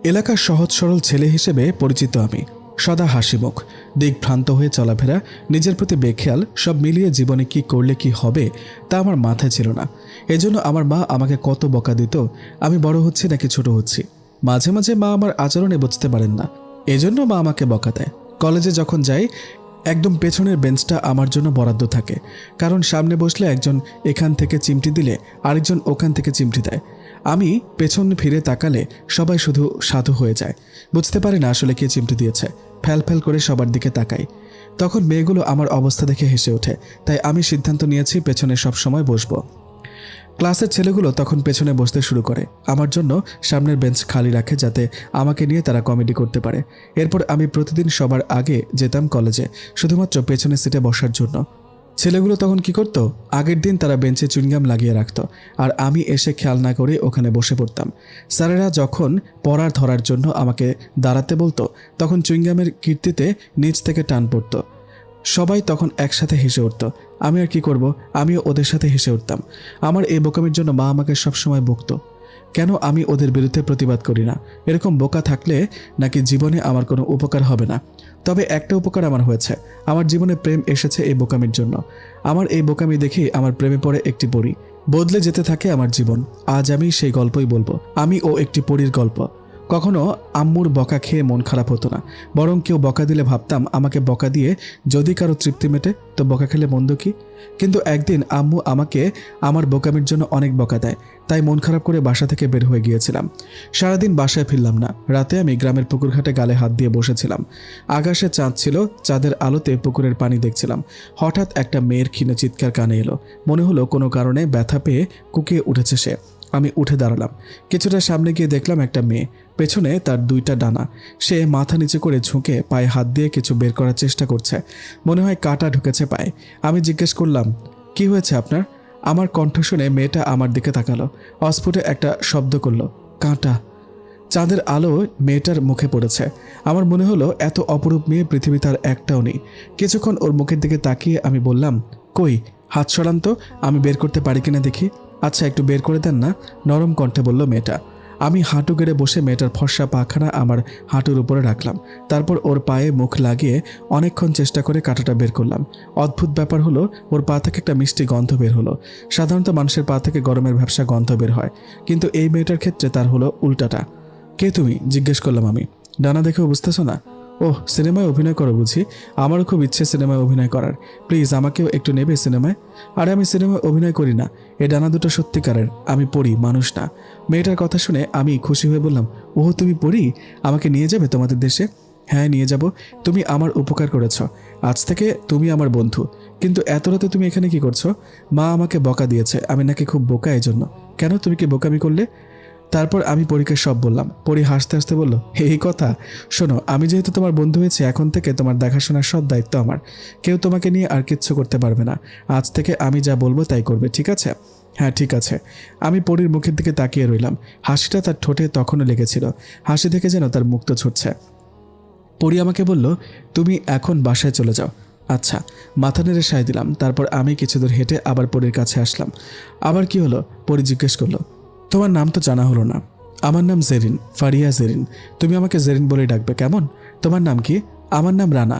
এলাকার সহজ সরল ছেলে হিসেবে পরিচিত আমি। সদা হাসিমুখ, দিকভ্রান্ত হয়ে চলাফেরা, নিজের প্রতি বেখেয়াল, সব মিলিয়ে জীবনে কি করলে কি হবে তা আমার মাথায় ছিল না। এজন্য আমার মা আমাকে কত বকা দিত, আমি বড় হচ্ছি নাকি ছোট হচ্ছি। মাঝে মাঝে মা আমার আচরণে বুঝতে পারেন না, এজন্য মা আমাকে বকা দেয়। কলেজে যখন যাই একদম পেছনের বেঞ্চটা আমার জন্য বরাদ্দ থাকে, কারণ সামনে বসলে একজন এখান থেকে চিমটি দিলে আরেকজন ওখান থেকে চিমটি দেয়। আমি পেছন ফিরে তাকালে সবাই শুধু সাধু হয়ে যায়, বুঝতে পারে না আসলে কে চিমটি দিয়েছে। ফ্যাল ফ্যাল করে সবার দিকে তাকাই। তখন মেয়েগুলো আমার অবস্থা দেখে হেসে ওঠে, তাই আমি সিদ্ধান্ত নিয়েছি পেছনে সব সময় বসবো। ক্লাসের ছেলেগুলো তখন পেছনে বসতে শুরু করে, আমার জন্য সামনের বেঞ্চ খালি রাখে যাতে আমাকে নিয়ে তারা কমেডি করতে পারে। এরপর আমি প্রতিদিন সবার আগে যেতাম কলেজে, শুধুমাত্র পেছনের সিটে বসার জন্য। ছেলেগুলো তখন কি করত, আগের দিন তারা বেঞ্চে চুইংগাম লাগিয়ে রাখত, আর আমি এসে খেয়াল না করে ওখানে বসে পড়তাম। স্যারেরা যখন পড়ার ধরার জন্য আমাকে দাঁড়াতে বলতো, তখন চুইংগামের কীর্তিতে নিচ থেকে টান পড়তো। সবাই তখন একসাথে হেসে উঠত। আমি আর কি করব, আমিও ওদের সাথে হেসে উঠতাম। আমার এই বোকামির জন্য মা আমাকে সবসময় বকতো। কেন আমি ওদের বিরুদ্ধে প্রতিবাদ করি না? এরকম বোকা থাকলে নাকি জীবনে আমার কোনো উপকার হবে না? তবে একটা উপকার আমার হয়েছে, আমার জীবনে প্রেম এসেছে এই বোকামির জন্য। আমার এই বোকামি দেখেই আমার প্রেমে পড়ে একটি পরী, বদলে যেতে থাকে আমার জীবন। আজ আমি সেই গল্পই বলবো, আমি ও একটি পরীর গল্প। কখনো আম্মুর বকা খেয়ে মন খারাপ হতো না, বরং কেউ বকা দিলে ভাবতাম আমাকে বকা দিয়ে যদি কারো তৃপ্তি মেটে তো বকা খেলে মন্দ কি। কিন্তু একদিন আম্মু আমাকে আমার বোকামির জন্য অনেক বকা দেয়, তাই মন খারাপ করে বাসা থেকে বের হয়ে গিয়েছিলাম। সারাদিন বাসায় ফিরলাম না। রাতে আমি গ্রামের পুকুরঘাটে গালে হাত দিয়ে বসেছিলাম। আকাশে চাঁদ ছিল, চাঁদের আলোতে পুকুরের পানি দেখছিলাম। হঠাৎ একটা মেয়ের ক্ষীণ চিৎকার কানে এলো। মনে হলো কোনো কারণে ব্যথা পেয়ে কুকিয়ে উঠেছে সে। আমি উঠে দাঁড়ালাম। কিছুটা সামনে গিয়ে দেখলাম একটা মেয়ে, পেছনে তার দুইটা ডানা। সে মাথা নিচে করে ঝুঁকে পায়ে হাত দিয়ে কিছু বের করার চেষ্টা করছে। মনে হয় কাঁটা ঢুকেছে পায়ে। আমি জিজ্ঞেস করলাম, কি হয়েছে আপনার? আমার কণ্ঠ শুনে মেয়েটা আমার দিকে তাকালো, অস্ফুটে একটা শব্দ করলো, কাঁটা। চাঁদের আলো মেয়েটার মুখে পড়েছে। আমার মনে হলো এত অপরূপ মেয়ে পৃথিবীতে আর একটাও নেই। কিছুক্ষণ ওর মুখের দিকে তাকিয়ে আমি বললাম, কই, হাত সরান তো, আমি বের করতে পারি কিনা দেখি। আচ্ছা, একটু বের করে দেন না, নরম কণ্ঠে বলল মেয়েটা। আমি হাঁটু গেড়ে বসে মেয়েটার ফর্সা পাখানা আমার হাঁটুর উপরে রাখলাম। তারপর ওর পায়ে মুখ লাগিয়ে অনেকক্ষণ চেষ্টা করে কাঁটাটা বের করলাম। অদ্ভুত ব্যাপার হলো, ওর পা থেকে একটা মিষ্টি গন্ধ বের হলো। সাধারণত মানুষের পা থেকে গরমের ভ্যাপসা গন্ধ বের হয়, কিন্তু এই মেয়েটার ক্ষেত্রে তার হলো উল্টাটা। কে তুমি? জিজ্ঞেস করলাম আমি। ডানা দেখেও বুঝতেছো না? ওহ, সিনেমায় অভিনয় করো বুঝি? আমারও খুব ইচ্ছে সিনেমায় অভিনয় করার। প্লিজ আমাকেও একটু নেবে সিনেমায়? আরে আমি সিনেমায় অভিনয় করি না, এ ডানা দুটো সত্যিকারের, আমি পড়ি, মানুষ না। মেয়েটার কথা শুনে আমি খুশি হয়ে বললাম, ওহ তুমি পড়ি, আমাকে নিয়ে যাবে তোমাদের দেশে? হ্যাঁ নিয়ে যাব, তুমি আমার উপকার করেছ, আজ থেকে তুমি আমার বন্ধু। কিন্তু এত রাতে তুমি এখানে কি করছো? মা আমাকে বকা দিয়েছে আমি নাকি খুব বোকা, এই জন্য। কেন, তুমি কি বোকামি করলে? তারপর আমি পরীকে সব বললাম। পরী হাসতে হাসতে বলল, এই কথা, শোনো, আমি যেহেতু তোমার বন্ধু হয়েছি, এখন থেকে তোমার দেখাশোনার সব দায়িত্ব আমার। কেউ তোমাকে নিয়ে আর কিচ্ছু করতে পারবে না। আজ থেকে আমি যা বলবো তাই করবে, ঠিক আছে? হ্যাঁ ঠিক আছে। আমি পরীর মুখের দিকে তাকিয়ে রইলাম। হাসিটা তার ঠোঁটে তখনও লেগেছিল। হাসি দেখে যেন তার মুক্ত ছুটছে। পরী আমাকে বলল, তুমি এখন বাসায় চলে যাও। আচ্ছা, মাথা নেড়ে সায় দিলাম। তারপর আমি কিছু দূর হেঁটে আবার পরীর কাছে আসলাম। আবার কি হলো? পরী জিজ্ঞেস করলো। তোমার নাম তো জানা হলো না। আমার নাম জেরিন, ফারিয়া জেরিন। তুমি আমাকে জেরিন বলে ডাকবে, কেমন? তোমার নাম কি? আমার নাম রানা।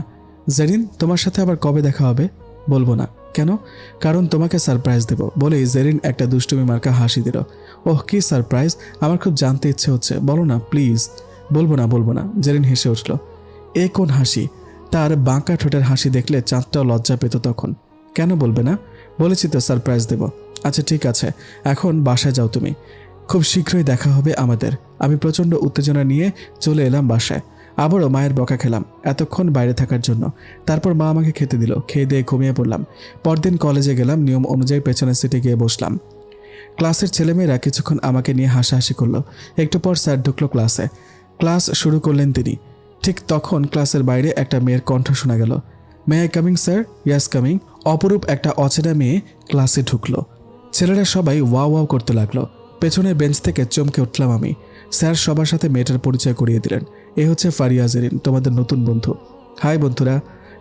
জেরিন, তোমার সাথে আবার কবে দেখা হবে? বলবো না। কেন? কারণ তোমাকে সারপ্রাইজ দেব, বলেই জেরিন একটা দুষ্টুমি মার্কা হাসি দিল। ওহ, কি সারপ্রাইজ? আমার খুব জানতে ইচ্ছে হচ্ছে, বলো না প্লিজ। বলবো না, জেরিন হেসে উঠল। এ কোন হাসি? তার বাঁকা ঠোঁটের হাসি দেখলে চাঁদটাও লজ্জা পেত তখন। কেন বলবে না? বলেছি তো সারপ্রাইজ দেব। আচ্ছা ঠিক আছে, এখন বাসায় যাও তুমি, খুব শীঘ্রই দেখা হবে আমাদের। আমি প্রচণ্ড উত্তেজনা নিয়ে চলে এলাম বাসায়। আবারও মায়ের বকা খেলাম এতক্ষণ বাইরে থাকার জন্য। তারপর মা আমাকে খেতে দিল, খেয়ে দিয়ে ঘুমিয়ে পড়লাম। পরদিন কলেজে গেলাম, নিয়ম অনুযায়ী পেছনের সিটে গিয়ে বসলাম। ক্লাসের ছেলেমেয়েরা কিছুক্ষণ আমাকে নিয়ে হাসাহাসি করলো। একটু পর স্যার ঢুকলো ক্লাসে। ক্লাস শুরু করলেন তিনি। ঠিক তখন ক্লাসের বাইরে একটা মেয়ের কণ্ঠ শোনা গেল, may I coming sir? Yes coming. অপরূপ একটা অচেনা মেয়ে ক্লাসে ঢুকলো। ছেলেরা সবাই ওয়াও ওয়াও করতে লাগলো। পেছনের বেঞ্চ থেকে চমকে উঠলাম আমি। স্যার সবার সাথে মেয়েটার পরিচয় করিয়ে দিলেন। এ হচ্ছে ফারিয়া জেরিন, তোমাদের নতুন বন্ধু। হাই বন্ধুরা,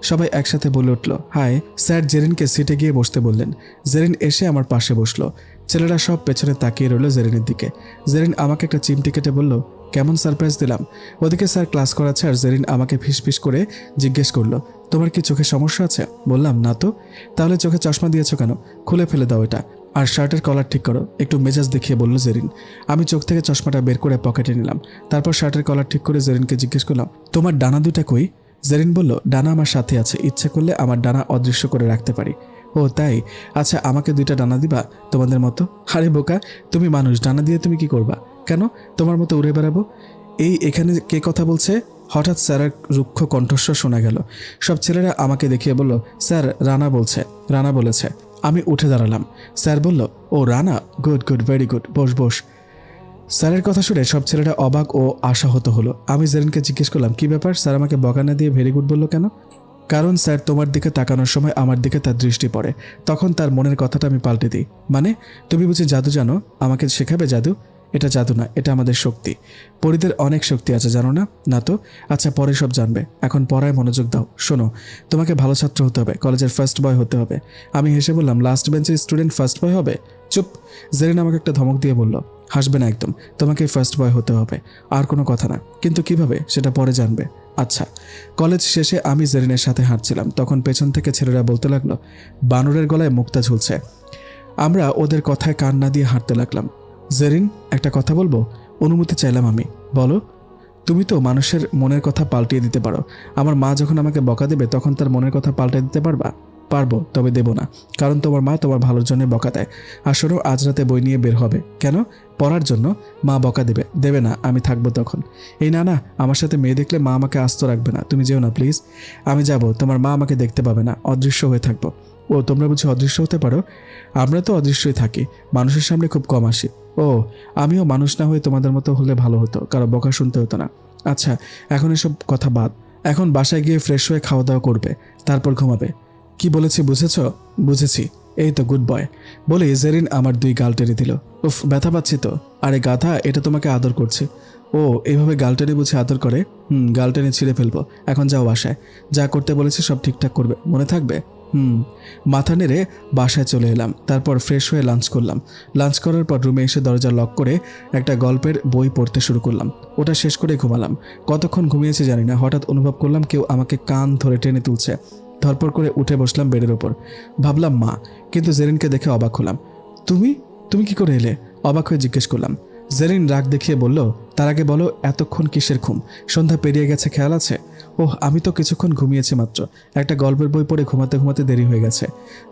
সবাই একসাথে বলে উঠল হাই। স্যার জেরিনকে সিটে গিয়ে বসতে বললেন। জেরিন এসে আমার পাশে বসলো। ছেলেরা সব পেছনে তাকিয়ে রইল জেরিনের দিকে। জেরিন আমাকে একটা চিমটি কেটে বলল, কেমন সারপ্রাইজ দিলাম। ওদিকে স্যার ক্লাস করাচ্ছে আর জেরিন আমাকে ফিসফিস করে জিজ্ঞেস করলো, তোমার কি চোখে সমস্যা আছে? বললাম না তো। তাহলে চোখে চশমা দিয়েছো কেন? খুলে ফেলে দাও এটা, আর শার্টের কলার ঠিক করো, একটু মেজাজ দেখিয়ে বলল জেরিন। আমি চোখ থেকে চশমাটা বের করে পকেটে নিলাম। তারপর শার্টের কলার ঠিক করে জেরিনকে জিজ্ঞেস করলাম, তোমার ডানা দুটা কই? জেরিন বলল, ডানা আমার সাথে আছে, ইচ্ছে করলে আমার ডানা অদৃশ্য করে রাখতে পারি। ও তাই? আচ্ছা, আমাকে 2টা ডানা দিবা তোমাদের মতো? আরে বোকা, তুমি মানুষ, ডানা দিয়ে তুমি কি করবা? কেন তোমার মতো উড়ে বেড়াবো? এখানে কে কথা বলছে? হঠাৎ স্যারের রুক্ষ কণ্ঠস্বর শোনা গেল। সব ছেলেরা আমাকে দেখিয়ে বলল, স্যার রানা বলছে, রানা বলেছে। আমি উঠে দাঁড়ালাম। স্যার বলল, ও Rana, good good, very good, boss boss. স্যারের কথা শুনে সব ছেলেরা অবাক ও আশাহত হলো। আমি জেরিনকে জিজ্ঞেস করলাম, কি ব্যাপার? স্যার আমাকে বকানা দিয়ে ভেরি গুড বললো কেন? কারণ স্যার তোমার দিকে তাকানোর সময় আমার দিকে তার দৃষ্টি পড়ে, তখন তার মনের কথাটা আমি পাল্টে দিই। মানে তুমি বুঝি জাদু জানো? আমাকে শেখাবে জাদু? এটা জাদু না, এটা আমাদের শক্তি। পরীদের অনেক শক্তি আছে, জানো না? না তো। আচ্ছা, পরে সব জানবে, এখন পড়ায় মনোযোগ দাও। শোনো, তোমাকে ভালো ছাত্র হতে হবে, কলেজের ফার্স্ট বয় হতে হবে। আমি হেসে বললাম, লাস্ট বেঞ্চের স্টুডেন্ট ফার্স্ট বয় হবে? চুপ। জেরিন আমাকে একটা ধমক দিয়ে বলল, হাসবে না একদম, তোমাকে ফার্স্ট বয় হতে হবে, আর কোনো কথা না। কিন্তু কিভাবে সেটা পরে জানবে। আচ্ছা। কলেজ শেষে আমি জেরিনের সাথে হাঁটছিলাম, তখন পেছন থেকে ছেলেরা বলতে লাগলো, বানরের গলায় মুক্তা ঝুলছে। আমরা ওদের কথায় কান না দিয়ে হাঁটতে লাগলাম। জেরিন, একটা কথা বলবো? অনুমতি চাইলাম আমি। বলো। তুমি তো মানুষের মনের কথা পাল্টিয়ে দিতে পারো। আমার মা যখন আমাকে বকা দেবে তখন তার মনের কথা পাল্টে দিতে পারবা? পারবো, তবে দেব না, কারণ তোমার মা তোমার ভালোর জন্য বকা দেয়। আসলে আজ রাতে বই নিয়ে বের হবে। কেন? পড়ার জন্য। মা বকা দেবে? দেবে না, আমি থাকবো তখন। এই না না, আমার সাথে মেয়ে দেখলে মা আমাকে আস্ত রাখবে না, তুমি যেও না প্লিজ। আমি যাব, তোমার মা আমাকে দেখতে পাবে না, অদৃশ্য হয়ে থাকবো। ও, তোমরা বুঝি অদৃশ্য হতে পারো? আমরা তো অদৃশ্যই থাকি, মানুষের সামনে খুব কম আসি। ও, আমিও মানুষ না হয়ে তোমাদের মতো হলে ভালো হতো, কারো বকা শুনতে হতো না। আচ্ছা, এখন এসব কথা বাদ, এখন বাসায় গিয়ে ফ্রেশ হয়ে খাওয়া দাওয়া করবে, তারপর ঘুমাবে। কি বলেছি বুঝেছ? বুঝেছি, এই তো গুড বয়। বলে জেরিন আমার 2 গাল টেনে দিল। উফ, ব্যথা পাচ্ছি তো। আরে গাধা, এটা তোমাকে আদর করছে। ও, এভাবে গাল টেনে বুঝে আদর করে? গাল টেনে ছিঁড়ে ফেলবো। এখন যাও বাসায়, যা করতে বলেছি সব ঠিকঠাক করবে, মনে থাকবে? মাথা নেড়ে বাসায় চলে এলাম। তারপর ফ্রেশ হয়ে লাঞ্চ করলাম। লাঞ্চ করার পর রুমে এসে দরজা লক করে একটা গল্পের বই পড়তে শুরু করলাম। ওটা শেষ করে ঘুমালাম। কতক্ষণ ঘুমিয়েছি জানি না, হঠাৎ অনুভব করলাম কেউ আমাকে কান ধরে টেনে তুলছে। ধরপর করে উঠে বসলাম বেডের ওপর। ভাবলাম মা, কিন্তু জেরিনকে দেখে অবাক হলাম। তুমি তুমি কি করে এলে? অবাক হয়ে জিজ্ঞেস করলাম। জেরিন রাগ দেখিয়ে বলল, তার আগে বলো এতক্ষণ কিসের ঘুম? সন্ধ্যা পেরিয়ে গেছে, খেয়াল আছে? ওহ, আমি তো কিছুক্ষণ ঘুমিয়েছি মাত্র, একটা গল্পের বই পড়ে ঘুমাতে ঘুমাতে দেরি হয়ে গেছে।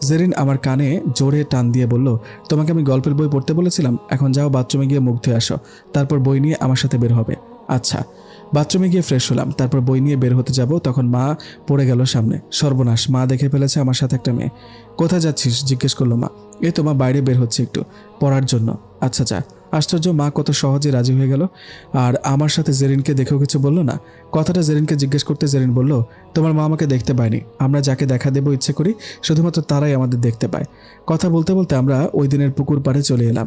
জেরিন আমার কানে জোরে টান দিয়ে বলল, তোমাকে আমি গল্পের বই পড়তে বলেছিলাম, এখন যাও বাথরুমে গিয়ে মুখ ধুয়ে আসো, তারপর বই নিয়ে আমার সাথে বের হবে। আচ্ছা। বাথরুমে গিয়ে ফ্রেশ হলাম, তারপর বই নিয়ে বের হতে যাব, তখন মা পড়ে গেল সামনে। সর্বনাশ, মা দেখে ফেলেছে আমার সাথে একটা মেয়ে। কোথায় যাচ্ছিস? জিজ্ঞেস করলো মা। এই তো মা, বাইরে বের হচ্ছে একটু পড়ার জন্য। আচ্ছা যা। আশ্চর্য, মা কত সহজে রাজি হয়ে গেল, আর আমার সাথে জেরিনকে দেখেও কিছু বললো না। কথাটা জেরিনকে জিজ্ঞেস করতে জেরিন বলল, তোমার মা আমাকে দেখতে পায়নি, আমরা যাকে দেখা দেবো ইচ্ছে করি শুধুমাত্র তারাই আমাদের দেখতে পায়। কথা বলতে বলতে আমরা ওই দিনের পুকুর পাড়ে চলে এলাম।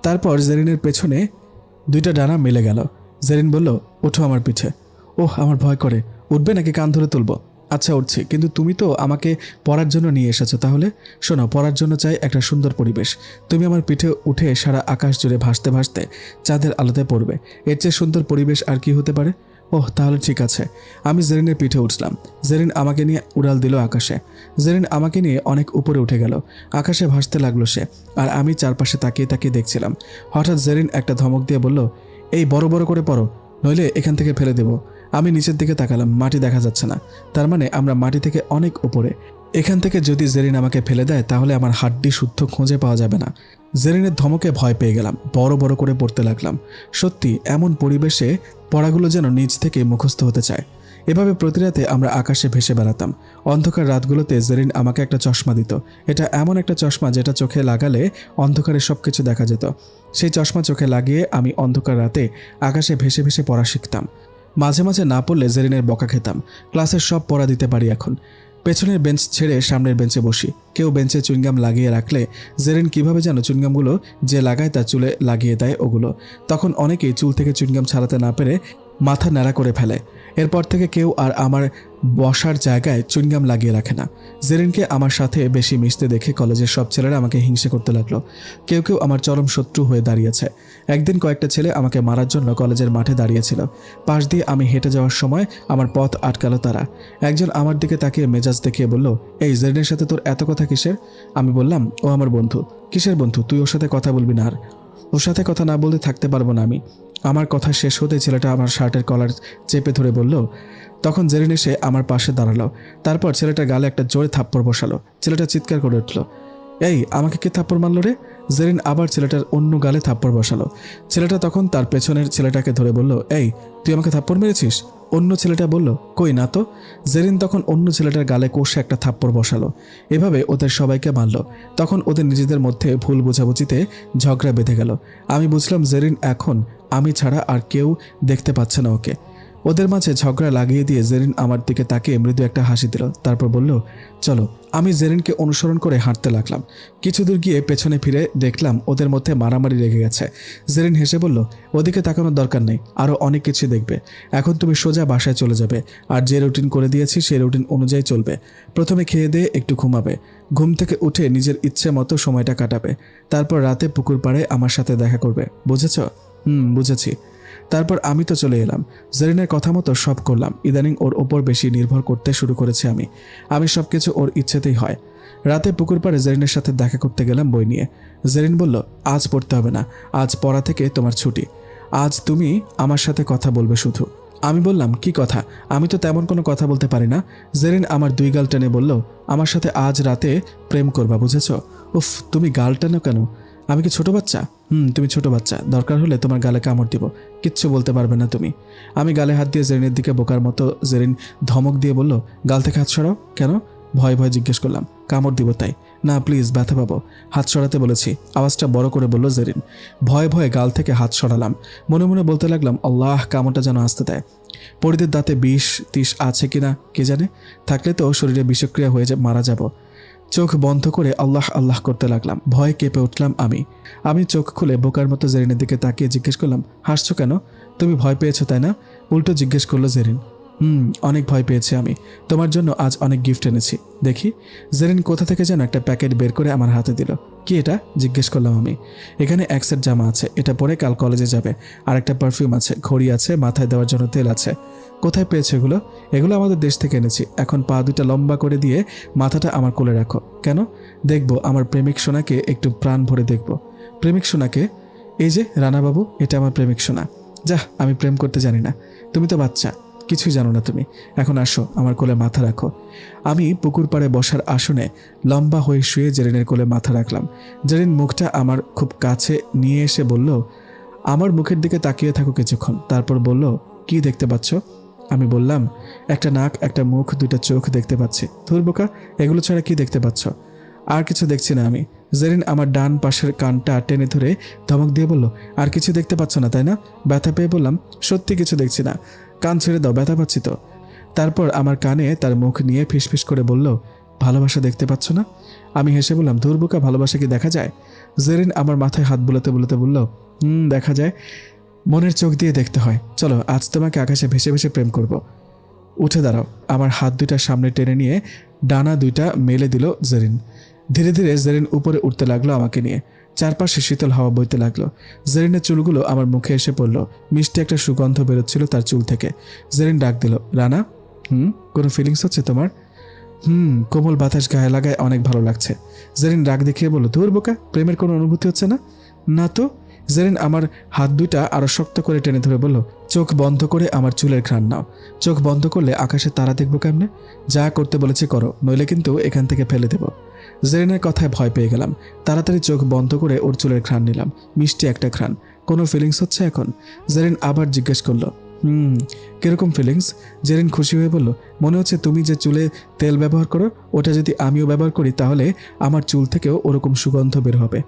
তারপর জেরিনের পেছনে 2টা ডানা মেলে গেল। জেরিন বলল, ওঠো আমার পিঠে। ওহ, আমার ভয় করে। উঠবে নাকি কান ধরে তুলবো? আচ্ছা উঠছি, কিন্তু তুমি তো আমাকে পড়ার জন্য নিয়ে এসেছো, তাহলে শোনো, পড়ার জন্য চাই একটা সুন্দর পরিবেশ। তুমি আমার পিঠে উঠে সারা আকাশ জুড়ে ভাসতে ভাসতে চাঁদের আলোতে পড়বে। এর চেয়ে সুন্দর পরিবেশ আর কি হতে পারে? ওহ, তাহলে ঠিক আছে। আমি জেরিনের পিঠে উঠলাম। জেরিন আমাকে নিয়ে উড়াল দিল আকাশে। জেরিন আমাকে নিয়ে অনেক উপরে উঠে গেল। আকাশে ভাসতে লাগলো সে, আর আমি চারপাশে তাকিয়ে তাকিয়ে দেখছিলাম। হঠাৎ জেরিন একটা ধমক দিয়ে বলল, এই বড় বড় করে পড়ো, নইলে এখান থেকে ফেলে দেব। আমি নিচের দিকে তাকালাম, মাটি দেখা যাচ্ছে না। তার মানে আমরা মাটি থেকে অনেক উপরে। এখান থেকে যদি জেরিন আমাকে ফেলে দেয় তাহলে আমার হাড্ডি শুদ্ধ খুঁজে পাওয়া যাবে না। জেরিনের ধমকে ভয় পেয়ে গেলাম, বড় বড় করে পড়তে লাগলাম। সত্যি এমন পরিবেশে পড়াগুলো যেন নিজ থেকে মুখস্থ হতে চায়। এভাবে প্রতি রাতে আমরা আকাশে ভেসে বেড়াতাম। অন্ধকার রাতগুলোতে জেরিন আমাকে একটা চশমা দিত। এটা এমন একটা চশমা যেটা চোখে লাগালে অন্ধকারে সবকিছু দেখা যেত। সেই চশমা চোখে লাগিয়ে আমি অন্ধকার রাতে আকাশে ভেসে ভেসে পড়া শিখতাম। মাঝে মাঝে না পড়লে জেরিনের বকা খেতাম। ক্লাসের সব পড়া দিতে পারি এখন। পেছনের বেঞ্চ ছেড়ে সামনের বেঞ্চে বসি। কেউ বেঞ্চে চুইংগাম লাগিয়ে রাখলে জেরিন কিভাবে যেন চুইংগামগুলো যে লাগায় তার চুলে লাগিয়ে দেয় ওগুলো। তখন অনেকেই চুল থেকে চুইংগাম ছাড়াতে না পেরে মাথা ন্যাড়া করে ফেলে। এরপর থেকে কেউ আর আমার বসার জায়গায় চুইংগাম লাগিয়ে রাখে না। জেরিনকে আমার সাথে বেশি মিশতে দেখে কলেজের সব ছেলেরা আমাকে হিংসে করতে লাগলো। কেউ কেউ আমার চরম শত্রু হয়ে দাঁড়িয়েছে। একদিন কয়েকটা ছেলে আমাকে মারার জন্য কলেজের মাঠে দাঁড়িয়েছিল। পাশ দিয়ে আমি হেঁটে যাওয়ার সময় আমার পথ আটকালো তারা। একজন আমার দিকে তাকিয়ে মেজাজ দেখিয়ে বলল, এই জেরিনের সাথে তোর এত কথা কিসের? আমি বললাম, ও আমার বন্ধু। কিসের বন্ধু? তুই ওর সাথে কথা বলবি না আর। ওর সাথে কথা না বলতে থাকতে পারবো না আমি। আমার কথা শেষ হতে ছেলেটা আমার শার্টের কলার চেপে ধরে বলল। তখন জেরিন এসে আমার পাশে দাঁড়ালো। তারপর ছেলেটার গালে একটা জোরে থাপ্পড় বসালো। ছেলেটা চিৎকার করে উঠল, এই আমাকে কে থাপ্পড় মারল রে? জেরিন আবার ছেলেটার অন্য গালে থাপ্পড় বসালো। ছেলেটা তখন তার পেছনের ছেলেটাকে ধরে বলল, এই তুই আমাকে থাপ্পড় মেরেছিস? অন্য ছেলেটা বলল, কই না তো। জেরিন তখন অন্য ছেলেটার গালে কষে একটা থাপ্পড় বসালো। এভাবে ওদের সবাইকে মারল। তখন ওদের নিজেদের মধ্যে ভুল বোঝাবুঝিতে ঝগড়া বেঁধে গেল। আমি বুঝলাম জেরিন এখন আমি ছাড়া আর কেউ দেখতে পাচ্ছে না ওকে। ওদের মাঝে ঝগড়া লাগিয়ে দিয়ে জেরিন আমার দিকে তাকিয়ে মৃদু একটা হাসি দিল। তারপর বলল, চলো। আমি জেরিনকে অনুসরণ করে হাঁটতে লাগলাম। কিছু দূর গিয়ে পেছনে ফিরে দেখলাম ওদের মধ্যে মারামারি লেগে গেছে। জেরিন হেসে বলল, ওদিকে তাকানোর দরকার নেই, আরও অনেক কিছু দেখবে। এখন তুমি সোজা বাসায় চলে যাবে, আর যে রুটিন করে দিয়েছি সেই রুটিন অনুযায়ী চলবে। প্রথমে খেয়ে দিয়ে একটু ঘুমাবে, ঘুম থেকে উঠে নিজের ইচ্ছে মতো সময়টা কাটাবে। তারপর রাতে পুকুর পাড়ে আমার সাথে দেখা করবে, বুঝেছ? বুঝেছি। তারপর আমি তো চলে এলাম। জেরিনের কথা মতো সব করলাম। ইদানিং ওর ওপর বেশি নির্ভর করতে শুরু করেছি আমি সব কিছু ওর ইচ্ছেতেই হয়। রাতে পুকুর পাড়ে জেরিনের সাথে দেখা করতে গেলাম বই নিয়ে। জেরিন বলল, আজ পড়তে হবে না, আজ পড়া থেকে তোমার ছুটি। আজ তুমি আমার সাথে কথা বলবে শুধু। আমি বললাম, কি কথা? আমি তো তেমন কোনো কথা বলতে পারি না। জেরিন আমার দুই গাল টেনে বলল, আমার সাথে আজ রাতে প্রেম করবা, বুঝেছ? উফ, তুমি গাল টেনো কেন? আমি কি ছোট বাচ্চা? তুমি ছোট বাচ্চা। দরকার হলে তোমার গালে কামড় দিব, কিচ্ছু বলতে পারবে না তুমি। আমি গালে হাত দিয়ে জেরিনের দিকে বোকার মতো। জেরিন ধমক দিয়ে বলল, গাল থেকে হাত সরাও। কেন? ভয় ভয় জিজ্ঞেস করলাম। কামড় দিব তাই। না প্লিজ, ব্যথা পাবো। হাত সরাতে বলেছি। আওয়াজটা বড় করে বলল জেরিন। ভয়ে ভয়ে গাল থেকে হাত সরালাম। মনে মনে বলতে লাগলাম, আল্লাহ, কামড়টা যেন আসতে দেয়। পরিদের দাঁতে বিষ টিষ আছে কিনা কে জানে, থাকলে তো শরীরে বিষক্রিয়া হয়ে মারা যাব। চোখ বন্ধ করে আল্লাহ আল্লাহ করতে লাগলাম। ভয়ে কেঁপে উঠলাম আমি চোখ খুলে বোকার মতো জেরিনের দিকে তাকিয়ে জিজ্ঞেস করলাম, হাসছো কেন? তুমি ভয় পেয়েছো তাই না? উল্টো জিজ্ঞেস করলো জেরিন। অনেক ভয় পেয়েছি আমি। তোমার জন্য আজ অনেক গিফট এনেছি, দেখি। জেরিন কোথা থেকে যেন একটা প্যাকেট বের করে আমার হাতে দিল। কি এটা? জিজ্ঞেস করলাম আমি। এখানে এক সেট জামা আছে, এটা পরে কাল কলেজে যাবে। আর একটা পারফিউম আছে, ঘড়ি আছে, মাথায় দেওয়ার জন্য তেল আছে। কোথায় পেয়েছো এগুলো? এগুলো আমাদের দেশ থেকে এনেছি। এখন পা দুটা লম্বা করে দিয়ে মাথাটা আমার কোলে রাখো। কেন? দেখবো আমার প্রেমিক সোনাকে, একটু প্রাণ ভরে দেখবো। প্রেমিক সোনাকে? এই যে রানাবাবু, এটা আমার প্রেমিক সোনা। যাহ, আমি প্রেম করতে জানি না। তুমি তো বাচ্চা, কিছুই জানো না তুমি। এখন আসো, আমার কোলে মাথা রাখো। আমি পুকুর পাড়ে বসার আসনে লম্বা হয়ে শুয়ে জেরিনের কোলে মাথা রাখলাম। জেরিন মুখটা আমার খুব কাছে নিয়ে এসে বলল, আমার মুখের দিকে তাকিয়ে থাকো কিছুক্ষণ। তারপর বলল, কি দেখতে পাচ্ছ? আমি বললাম, একটা নাক, একটা মুখ, দুইটা চোখ দেখতে পাচ্ছি। ধুর বোকা, এগুলো ছাড়া কি দেখতে পাচ্ছ? আর কিছু দেখছি না আমি। জেরিন আমার ডান পাশের কানটা টেনে ধরে ধমক দিয়ে বলল, আর কিছু দেখতে পাচ্ছ না তাই না? ব্যথা পেয়ে বললাম, সত্যি কিছু দেখছি না। কান ছেড়ে দাও, ব্যথা পাচ্ছি তো। তারপর আমার কানে তার মুখ নিয়ে ফিসফিস করে বলল, ভালোবাসা দেখতে পাচ্ছ না? আমি হেসে বললাম, ধুর বোকা, ভালোবাসা কি দেখা যায়? জেরিন আমার মাথায় হাত বুলাতে বুলাতে বলল, দেখা যায়, মনের চোখ দিয়ে দেখতে হয়। চলো, আজ তোমাকে আকাশে ভেসে ভেসে প্রেম করব। উঠে দাঁড়াও। আমার হাত দুইটা সামনে টেনে নিয়ে ডানা দুইটা মেলে দিল জেরিন। ধীরে ধীরে জেরিন উপরে উঠতে লাগলো আমাকে নিয়ে। চারপাশে শীতল হাওয়া বইতে লাগলো। জেরিনের চুলগুলো আমার মুখে এসে পড়লো। মিষ্টি একটা সুগন্ধ বেরোচ্ছিল তার চুল থেকে। জেরিন ডাক দিল, রানা। কোনো ফিলিংস হচ্ছে তোমার? কোমল বাতাস গায়ে লাগায় অনেক ভালো লাগছে। জেরিন রাগ দেখিয়ে বলল, ধুর বোকা, প্রেমের কোনো অনুভূতি হচ্ছে না? না তো। জেরিন আমার হাত দুইটা আরো শক্ত করে টেনে ধরে বলল, চোখ বন্ধ করে আমার চুলের ঘ্রাণ নাও। চোখ বন্ধ করলে আকাশে তারা দেখবো কেমনে? যা করতে বলেছি করো, নইলে কিন্তু এখান থেকে ফেলে দেব। জেরিনের কথায় ভয় পেয়ে গেলাম। তাড়াতাড়ি চোখ বন্ধ করে ওর চুলের ঘ্রাণ নিলাম। মিষ্টি একটা ঘ্রাণ। কোনো ফিলিংস হচ্ছে এখন? জেরিন আবার জিজ্ঞেস করলো, কিরকম ফিলিংস? জেরিন খুশি হয়ে বলল, মনে হচ্ছে তুমি যে চুলে তেল ব্যবহার করো, ওটা যদি আমিও ব্যবহার করি তাহলে আমার চুল থেকেও ওরকম সুগন্ধ বের হবে।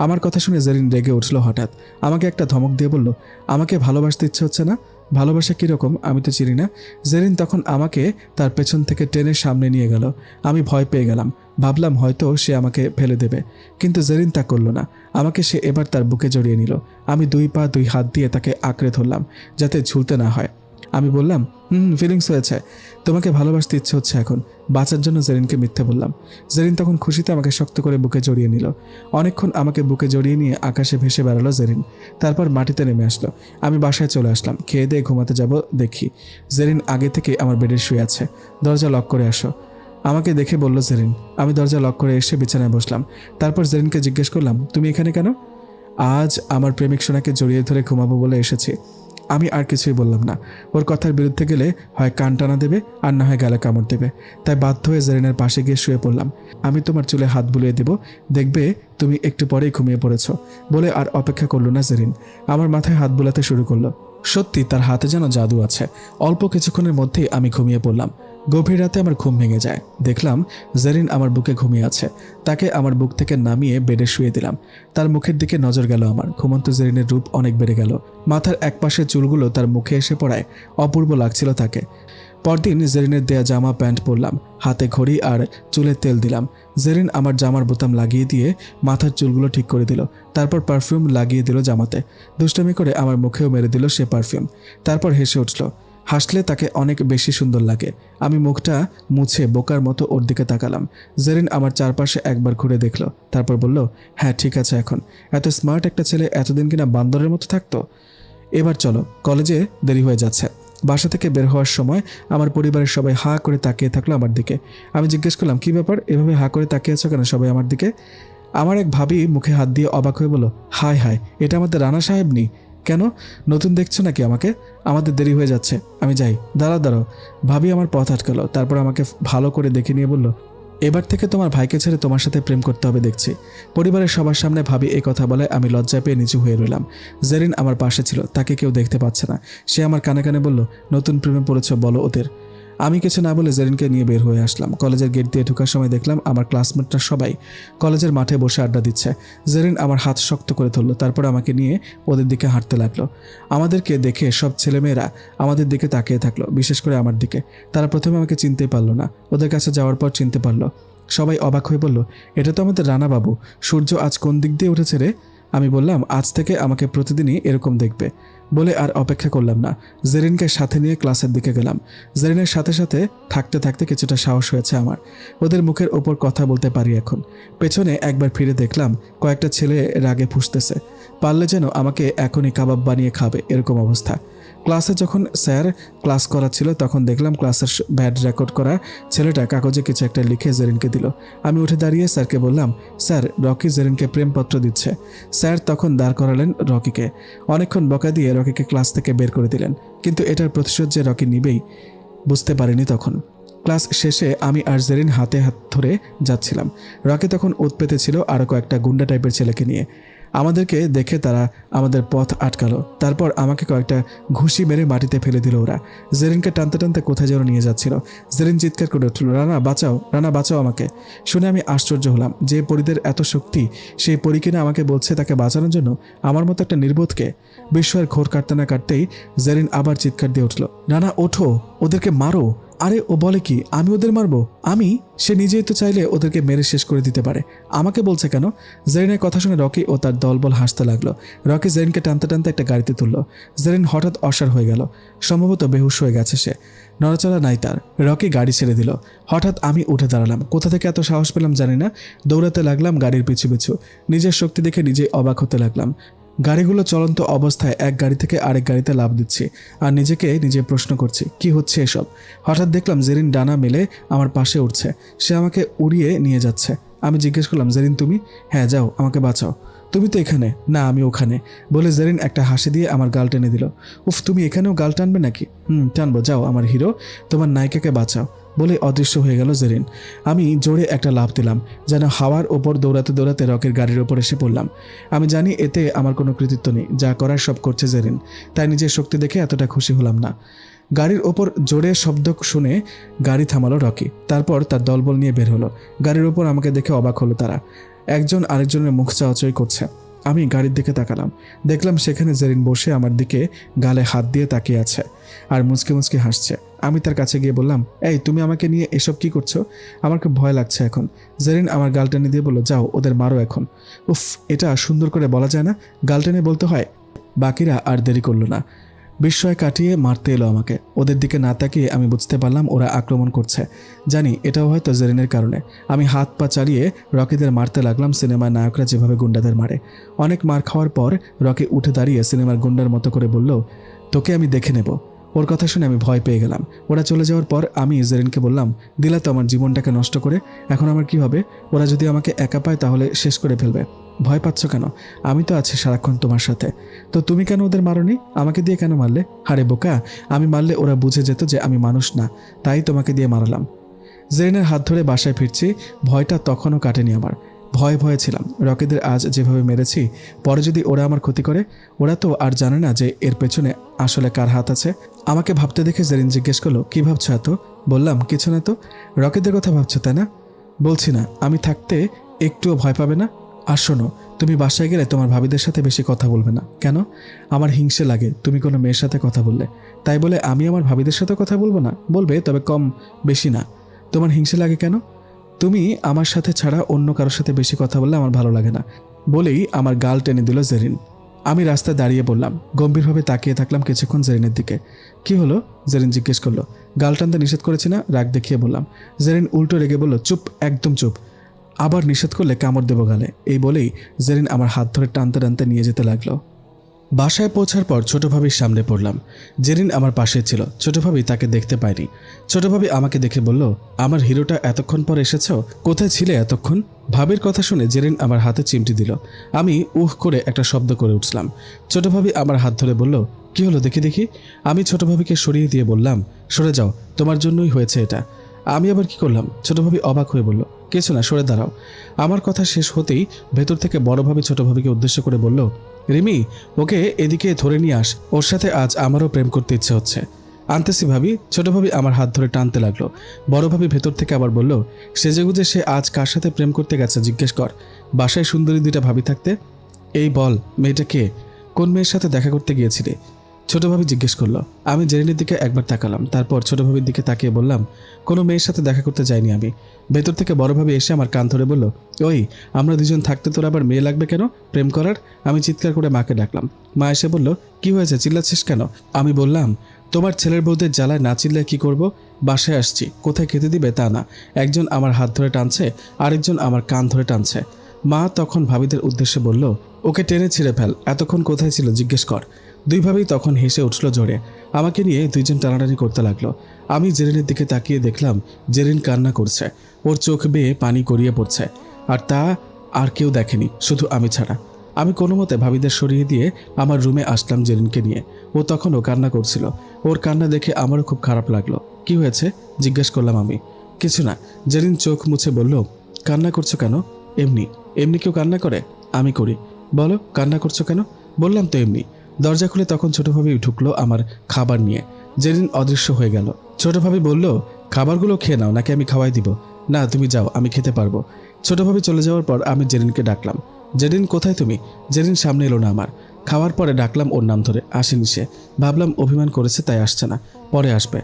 আমার কথা শুনে জেরিন রেগে উঠল হঠাৎ। আমাকে একটা ধমক দিয়ে বলল, আমাকে ভালোবাসতে ইচ্ছে হচ্ছে না? ভালোবাসা কীরকম আমি তো চিনি না। জেরিন তখন আমাকে তার পেছন থেকে টেনে সামনে নিয়ে গেল। আমি ভয় পেয়ে গেলাম। ভাবলাম হয়তো সে আমাকে ফেলে দেবে, কিন্তু জেরিন তা করল না। আমাকে সে এবার তার বুকে জড়িয়ে নিল। আমি দুই পা দুই হাত দিয়ে তাকে আঁকড়ে ধরলাম যাতে ঝুলতে না হয়। আমি বললাম, ফিলিংস হয়েছে, তোমাকে ভালোবাসতে ইচ্ছে হচ্ছে এখন। বাঁচার জন্য জেরিনকে মিথ্যে বললাম। জেরিন তখন খুশিতে আমাকে শক্ত করে বুকে জড়িয়ে নিল। অনেকক্ষণ আমাকে বুকে জড়িয়ে নিয়ে আকাশে ভেসে বেড়ালো জেরিন। তারপর মাটিতে নেমে আসলো। আমি বাসায় চলে আসলাম। খেয়ে দিয়ে ঘুমাতে যাব, দেখি জেরিন আগে থেকে আমার বেডে শুয়ে আছে। দরজা লক করে আসো, আমাকে দেখে বলল জেরিন। আমি দরজা লক করে এসে বিছানায় বসলাম। তারপর জেরিনকে জিজ্ঞেস করলাম, তুমি এখানে কেন? আজ আমার প্রেমিক সোনাকে জড়িয়ে ধরে ঘুমাবো বলে এসেছি। আমি আর কিছুই বললাম না। ওর কথার বিরুদ্ধে গেলে হয় কান টানা দেবে আর না হয় গালে কামড় দেবে। তাই বাধ্য হয়ে জেরিনের পাশে গিয়ে শুয়ে পড়লাম। আমি তোমার চুলে হাত বুলিয়ে দেব, দেখবে তুমি একটু পরেই ঘুমিয়ে পড়েছ বলে আর অপেক্ষা করলো না জেরিন। আমার মাথায় হাত বুলাতে শুরু করলো। সত্যি তার হাতে যেন জাদু আছে। অল্প কিছুক্ষণের মধ্যেই আমি ঘুমিয়ে পড়লাম। গভীর রাতে আমার ঘুম ভেঙে যায়। দেখলাম জেরিন আমার বুকে ঘুমিয়ে আছে। তাকে আমার বুক থেকে নামিয়ে বেডে শুয়ে দিলাম। তার মুখের দিকে নজর গেল আমার। ঘুমন্ত জেরিনের রূপ অনেক বেড়ে গেল। মাথার একপাশের চুলগুলো তার মুখে এসে পড়ায় অপূর্ব লাগছিল তাকে। পরদিন জেরিনের দেয়া জামা প্যান্ট পরলাম, হাতে ঘড়ি আর চুলে তেল দিলাম। জেরিন আমার জামার বোতাম লাগিয়ে দিয়ে মাথার চুলগুলো ঠিক করে দিল। তারপর পারফিউম লাগিয়ে দিল জামাতে। দুষ্টামি করে আমার মুখেও মেরে দিল সে পারফিউম। তারপর হেসে উঠল। হাসলে তাকে অনেক বেশি সুন্দর লাগে। আমি মুখটা মুছে বোকার মতো ওর দিকে তাকালাম। জেরিন আমার চারপাশে একবার ঘুরে দেখল। তারপর বলল, হ্যাঁ ঠিক আছে এখন। এত স্মার্ট একটা ছেলে এতদিন কিনা বান্দরের মতো থাকতো। এবার চলো, কলেজে দেরি হয়ে যাচ্ছে। বাসা থেকে বের হওয়ার সময় আমার পরিবারের সবাই হা করে তাকিয়ে থাকলো আমার দিকে। আমি জিজ্ঞেস করলাম, কী ব্যাপার, এভাবে হা করে তাকিয়ে আছো কেন সবাই আমার দিকে? আমার এক ভাবি মুখে হাত দিয়ে অবাক হয়ে বলল, হায় হায়, এটা আমাদের রানা সাহেব নি? কেন, নতুন দেখছো নাকি আমাকে? আমাদের দেরি হয়ে যাচ্ছে, আমি যাই। দাঁড়াও। ভাবি আমার পথ আটকালো। তারপর আমাকে ভালো করে দেখে নিয়ে বলল, এবার থেকে তোমার ভাইকে ছেড়ে তোমার সাথে প্রেম করতে হবে দেখছি। পরিবারের সবার সামনে ভাবি এই কথা বলে আমি লজ্জা পেয়ে নিচু হয়ে রইলাম। জেরিন আমার পাশে ছিল, তাকে কেউ দেখতে পাচ্ছে না। সে আমার কানে কানে বলল, নতুন প্রেমে পড়েছ, বলো ওদের। আমি কিছু না বলে জেরিনকে নিয়ে বের হয়ে আসলাম। কলেজের গেট দিয়ে ঢোকার সময় দেখলাম আমার ক্লাসমেটরা সবাই কলেজের মাঠে বসে আড্ডা দিচ্ছে। জেরিন আমার হাত শক্ত করে ধরলো। তারপর আমাকে নিয়ে ওদের দিকে হাঁটতে লাগলো। আমাদেরকে দেখে সব ছেলেমেয়েরা আমাদের দিকে তাকিয়ে থাকলো, বিশেষ করে আমার দিকে। তারা প্রথমে আমাকে চিনতেই পারলো না, ওদের কাছে যাওয়ার পর চিনতে পারলো। সবাই অবাক হয়ে বলল, এটা তো আমাদের রানা বাবু। সূর্য আজ কোন দিক দিয়ে উঠেছে রে? আমি বললাম, আজ থেকে আমাকে প্রতিদিনই এরকম দেখবে। বলে আর অপেক্ষা করলাম না, জেরিনকে সাথে নিয়ে ক্লাসের দিকে গেলাম। জেরিনের সাথে সাথে থাকতে থাকতে কিছুটা সাহস হয়েছে আমার। ওদের মুখের ওপর কথা বলতে পারি এখন। পেছনে একবার ফিরে দেখলাম কয়েকটা ছেলে রাগে ফুঁসতেছে, পারলে যেন আমাকে এখনই কাবাব বানিয়ে খাবে এরকম অবস্থা। ক্লাসে যখন স্যার ক্লাস করাচ্ছিল তখন দেখলাম ক্লাসের ব্যাড রেকর্ড করা ছেলেটা কাগজে কিছু একটা লিখে জেরিনকে দিল। আমি উঠে দাঁড়িয়ে স্যারকে বললাম, স্যার, রকি জেরিনকে প্রেমপত্র দিচ্ছে। স্যার তখন দাঁড় করালেন রকিকে। অনেকক্ষণ বকা দিয়ে রকিকে ক্লাস থেকে বের করে দিলেন। কিন্তু এটার প্রতিশোধ যে রকি নিবেই বুঝতে পারিনি তখন। ক্লাস শেষে আমি আর জেরিন হাতে হাত ধরে যাচ্ছিলাম। রকি তখন ওত পেতে ছিল আরও কয়েকটা গুন্ডা টাইপের ছেলেকে নিয়ে। আমাদেরকে দেখে তারা আমাদের পথ আটকালো। তারপর আমাকে কয়েকটা ঘুষি মেরে মাটিতে ফেলে দিল ওরা। জেরিনকে টানতে টানতে কোথায় যেন নিয়ে যাচ্ছিল। জেরিন চিৎকার করে উঠল, রানা বাঁচাও, রানা বাঁচাও আমাকে। শুনে আমি আশ্চর্য হলাম, যে পরীদের এত শক্তি সেই পরী কিনা আমাকে বলছে তাকে বাঁচানোর জন্য। আমার মতো একটা নির্বোধকে। বিস্ময়ের ঘোর কাটতে না কাটতেই জেরিন আবার চিৎকার দিয়ে উঠল, রানা ওঠো, ওদেরকে মারো। আরে ও বলে কি, আমি ওদের মারবো? আমি? সে নিজেই তো চাইলে ওদেরকে মেরে শেষ করে দিতে পারে, আমাকে বলছে কেন? জেরিনের কথা শুনে রকি ও তার দলবল হাসতে লাগলো। রকি জেরিনকে টানতে টানতে একটা গাড়িতে তুলল। জেরিন হঠাৎ অসাড় হয়ে গেল, সম্ভবত বেহুশ হয়ে গেছে সে। নড়াচড়া নাই তার। রকি গাড়ি ছেড়ে দিল। হঠাৎ আমি উঠে দাঁড়ালাম। কোথা থেকে এত সাহস পেলাম জানি না। দৌড়াতে লাগলাম গাড়ির পিছু পিছু। নিজের শক্তি দেখে নিজেই অবাক হতে লাগলাম। গাড়িগুলো চলন্ত অবস্থায় এক গাড়ি থেকে আরেক গাড়িতে লাফ দিচ্ছি আর নিজেকে নিজে প্রশ্ন করছি, কি হচ্ছে এসব? হঠাৎ দেখলাম জেরিন ডানা মেলে আমার পাশে উঠছে। সে আমাকে উড়িয়ে নিয়ে যাচ্ছে। আমি জিজ্ঞেস করলাম, জেরিন তুমি? হ্যাঁ, যাও, আমাকে বাঁচাও। তুমি তো এখানে না, আমি ওখানে বলে জেরিন একটা হাসি দিয়ে আমার গাল টেনে দিল। উফ, তুমি এখানেও গাল টানবে নাকি? টানবো, যাও আমার হিরো, তোমার নায়িকাকে বাঁচাও বলে অদৃশ্য হয়ে গেল জেরিন। আমি জোরে একটা লাফ দিলাম, যেন হাওয়ার ওপর দৌড়াতে দৌড়াতে রকের গাড়ির ওপর এসে পড়লাম। আমি জানি এতে আমার কোনো কৃতিত্ব নেই, যা করার সব করছে জেরিন, তাই নিজের শক্তি দেখে এতটা খুশি হলাম না। গাড়ির ওপর জোরে শব্দ শুনে গাড়ি থামালো রকি। তারপর তার দলবল নিয়ে বের হলো। গাড়ির ওপর আমাকে দেখে অবাক হলো তারা। একজন আরেকজনের মুখ চাওয়াচাই করছে। আমি গাড়ির দিকে তাকালাম, দেখলাম সেখানে জেরিন বসে আমার দিকে গালে হাত দিয়ে তাকিয়ে আছে আর মুচকে মুচকে হাসছে। আমি তার কাছে গিয়ে বললাম, এই তুমি আমাকে নিয়ে এসব কি করছো? আমার খুব ভয় লাগছে এখন। জেরিন আমার গাল টেনে দিয়ে বলল, যাও, ওদের মারো এখন। উফ, এটা সুন্দর করে বলা যায় না, গাল টেনে বলতে হয়। বাকিরা আর দেরি করলো না। বিস্ময় কাটিয়ে মারতে এলো আমাকে। ওদের দিকে না তাকিয়ে আমি বুঝতে পারলাম ওরা আক্রমণ করছে। জানি এটাও হয়তো জেরিনের কারণে। আমি হাত পা চালিয়ে রকিদের মারতে লাগলাম সিনেমার নায়করা যেভাবে গুন্ডাদের মারে। অনেক মার খাওয়ার পর রকি উঠে দাঁড়িয়ে সিনেমার গুন্ডার মতো করে বলল, তোকে আমি দেখে নেব। ওর কথা শুনে আমি ভয় পেয়ে গেলাম। ওরা চলে যাওয়ার পর আমি জেরিনকে বললাম, দিলা তো আমার জীবনটাকে নষ্ট করে, এখন আমার কি হবে? ওরা যদি আমাকে একা পায় তাহলে শেষ করে ফেলবে। ভয় পাচ্ছ কেন? আমি তো আছি সারাক্ষণ তোমার সাথে। তো তুমি কেন ওদের মারোনি? আমাকে দিয়ে কেন মারলে? আরে বোকা, আমি মারলে ওরা বুঝে যেত যে আমি মানুষ না, তাই তোমাকে দিয়ে মারালাম। জেরিনের হাত ধরে বাসায় ফিরছি। ভয়টা তখনও কাটেনি আমার। ভয়ে ভয়ে ছিলাম। রকিদের আজ যেভাবে মেরেছি, পরে যদি ওরা আমার ক্ষতি করে। ওরা তো আর জানে না যে এর পেছনে আসলে কার হাত আছে। আমাকে ভাবতে দেখে জেরিন জিজ্ঞেস করলো, কি ভাবছো এত? বললাম, কিছু না তো। রকিদের কথা ভাবছো তাই না? বলছি না। আমি থাকতে একটুও ভয় পাবে না? আর শোনো, তুমি বাসায় গেলে তোমার ভাবিদের সাথে বেশি কথা বলবে না। কেন? আমার হিংসে লাগে তুমি কোনো মেয়ের সাথে কথা বললে। তাই বলে আমি আমার ভাবিদের সাথে কথা বলবো না? বলবে, তবে কম বেশি না। তোমার হিংসে লাগে কেন? তুমি আমার সাথে ছাড়া অন্য কারোর সাথে বেশি কথা বললে আমার ভালো লাগে না, বলেই আমার গাল টেনে দিল জেরিন। আমি রাস্তায় দাঁড়িয়ে পড়লাম। গম্ভীরভাবে তাকিয়ে থাকলাম কিছুক্ষণ জেরিনের দিকে। কি হলো? জেরিন জিজ্ঞেস করলো। গাল টানতে নিষেধ করেছি না? রাগ দেখিয়ে বললাম। জেরিন উল্টো রেগে বলল, চুপ, একদম চুপ। আবার নিষেধ করলে কামড় দেবো গালে। এই বলেই জেরিন আমার হাত ধরে টানতে টানতে নিয়ে যেতে লাগলো। বাসায় পৌঁছার পর ছোট ভাবির সামনে পড়লাম। জেরিন আমার পাশে ছিল। ছোট ভাবি তাকে দেখতে পায়নি। ছোট ভাবি আমাকে দেখে বলল, আমার হিরোটা এতক্ষণ পর এসেছ? কোথায় ছিলে এতক্ষণ? ভাবির কথা শুনে জেরিন আমার হাতে চিমটি দিল। আমি উহ করে একটা শব্দ করে উঠলাম। ছোট ভাবি আমার হাত ধরে বলল, কি হলো দেখি দেখি। আমি ছোট ভাবিকে সরিয়ে দিয়ে বললাম, সরে যাও, তোমার জন্যই হয়েছে এটা। আমি আবার কি করলাম? ছোট ভাবি অবাক হয়ে বলল, কিছু না, সরে দাঁড়াও। আমার কথা শেষ হতেই ভেতর থেকে বড় ভাবি ছোট ভাবিকে উদ্দেশ্য করে বলল, রিমি, ওকে এদিকে ধরে নিয়ে আস, ওর সাথে আজ আমারও প্রেম করতে ইচ্ছে হচ্ছে। আনতেছি ভাবি। ছোট ভাবি আমার হাত ধরে টানতে লাগলো। বড় ভাবি ভেতর থেকে আবার বলল, সেজেগুজে সে আজ কার সাথে প্রেম করতে গেছে জিজ্ঞেস কর। বাসায় সুন্দরী দুইটা ভাবি থাকতে। এই বল, মেয়েটা কে? কোন মেয়ের সাথে দেখা করতে গিয়েছিলে? ছোট ভাবি জিজ্ঞেস করলো। আমি জেরিনের দিকে একবার তাকালাম, তারপর ছোট ভাবির দিকে তাকিয়ে বললাম, কোনো মেয়ের সাথে দেখা করতে যাইনি আমি। ভেতর থেকে বড় ভাবি এসে আমার কান ধরে বলল, ওই, আমরা দুজন থাকতে তোর আবার মেয়ে লাগবে কেন প্রেম করার? আমি চিৎকার করে মাকে ডাকলাম। মা এসে বলল, কি হয়েছে, চিল্লাচ্ছিস কেন? আমি বললাম, তোমার ছেলের বউদের জ্বালায় না চিল্লায় কি করব? বাসায় আসছি, কোথায় খেতে দিবে তা না। একজন আমার হাত ধরে টানছে, আরেকজন আমার কান ধরে টানছে। মা তখন ভাবিদের উদ্দেশ্যে বলল, ওকে টেনে ছিঁড়ে ফেল, এতক্ষণ কোথায় ছিল জিজ্ঞেস কর। দুই ভাবেই তখন হেসে উঠল জোরে। আমাকে নিয়ে দুইজন টানাটানি করতে লাগলো। আমি জেরিনের দিকে তাকিয়ে দেখলাম জেরিন কান্না করছে। ওর চোখ বেয়ে পানি গড়িয়ে পড়ছে। আর তা আর কেউ দেখেনি, শুধু আমি ছাড়া। আমি কোনো মতে ভাবিদের সরিয়ে দিয়ে আমার রুমে আসলাম জেরিনকে নিয়ে। ও তখনও কান্না করছিল। ওর কান্না দেখে আমারও খুব খারাপ লাগলো। কি হয়েছে জিজ্ঞেস করলাম আমি। কিছু না। জেরিন চোখ মুছে বলল, কান্না করছো কেন? এমনি। এমনি কেউ কান্না করে? আমি করি। বলো, কান্না করছো কেন? বললাম তো এমনি। দরজা খুলে তখন ছোট ভাবি ঢুকলো আমার খাবার নিয়ে। জেরিন অদৃশ্য হয়ে গেল। ছোট ভাবি বলল, খাবারগুলো খেয়ে নাও, নাকি আমি খাওয়াই দিব? না, তুমি যাও, আমি খেতে পারবো। ছোট ভাবি চলে যাওয়ার পর আমি জেরিনকে ডাকলাম। জেরিন, কোথায় তুমি? জেরিন সামনে এলো না আমার। খাওয়ার পরে ডাকলাম ওর নাম ধরে, আসেনি সে। ভাবলাম অভিমান করেছে তাই আসছে না, পরে আসবে।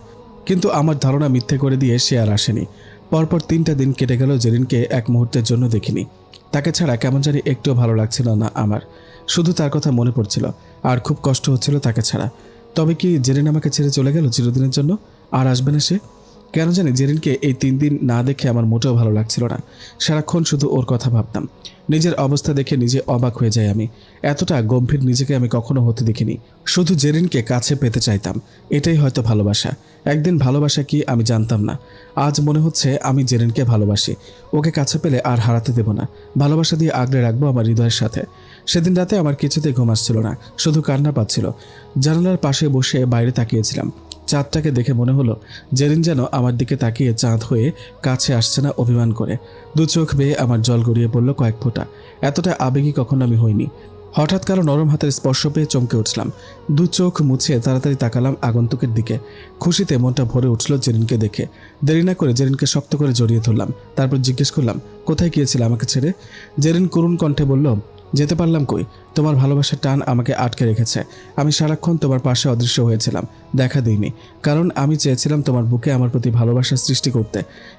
কিন্তু আমার ধারণা মিথ্যে করে দিয়ে সে আর আসেনি। পরপর 3টা দিন কেটে গেল, জেরিনকে এক মুহূর্তের জন্য দেখিনি। তাকে ছাড়া কেমন জানি একটুও ভালো লাগছিল না আমার। শুধু তার কথা মনে পড়ছিল, আর খুব কষ্ট হচ্ছিল তাকে ছাড়া। তবে কি জেরিন আমাকে ছেড়ে চলে গেল চিরদিনের জন্য? আর আসবে না সে? কেন জানি জেরিনকে এই 3 দিন না দেখে আমার মোটেও ভালো লাগছিল না। সারাক্ষণ শুধু ওর কথা ভাবতাম। নিজের অবস্থা দেখে নিজে অবাক হয়ে যাই আমি। এতটা গম্ভীর নিজেকে আমি কখনো হতে দেখিনি। শুধু জেরিনকে কাছে পেতে চাইতাম। এটাই হয়তো ভালোবাসা। একদিন ভালোবাসা কি আমি জানতাম না। আজ মনে হচ্ছে আমি জেরিনকে ভালোবাসি। ওকে কাছে পেলে আর হারাতে দেব না। ভালোবাসা দিয়ে আগলে রাখবো আমার হৃদয়ের সাথে। সেদিন রাতে আমার কিছুতেই ঘুম আসছিল না, শুধু কান্না পাচ্ছিল। জানালার পাশে বসে বাইরে তাকিয়েছিলাম। চাঁদটাকে দেখে মনে হলো জেরিন যেন আমার দিকে তাকিয়ে চাঁদ হয়ে কাছে আসছে না অভিমান করে। দু চোখ বেয়ে আমার জল গড়িয়ে পড়ল কয়েক ফোঁটা। এতটা আবেগী কখনো আমি হইনি। হঠাৎ কারো নরম হাতের স্পর্শ পেয়ে চমকে উঠলাম। দু চোখ মুছে তাড়াতাড়ি তাকালাম আগন্তুকের দিকে। খুশিতে মনটা ভরে উঠল জেরিনকে দেখে। দেরি না করে জেরিনকে শক্ত করে জড়িয়ে ধরলাম। তারপর জিজ্ঞেস করলাম, কোথায় গিয়েছিলে আমাকে ছেড়ে? জেরিন করুণ কণ্ঠে বলল, যেতে পারলাম কই? তোমার ভালোবাসার টান আমাকে আটকে রেখেছে। আমি সারাক্ষণ তোমার পাশে অদৃশ্য হয়েছিলাম, দেখা দিইনি। কারণ আমি চেয়েছিলাম তোমার বুকে আমার প্রতি ভালোবাসার সৃষ্টি করতে,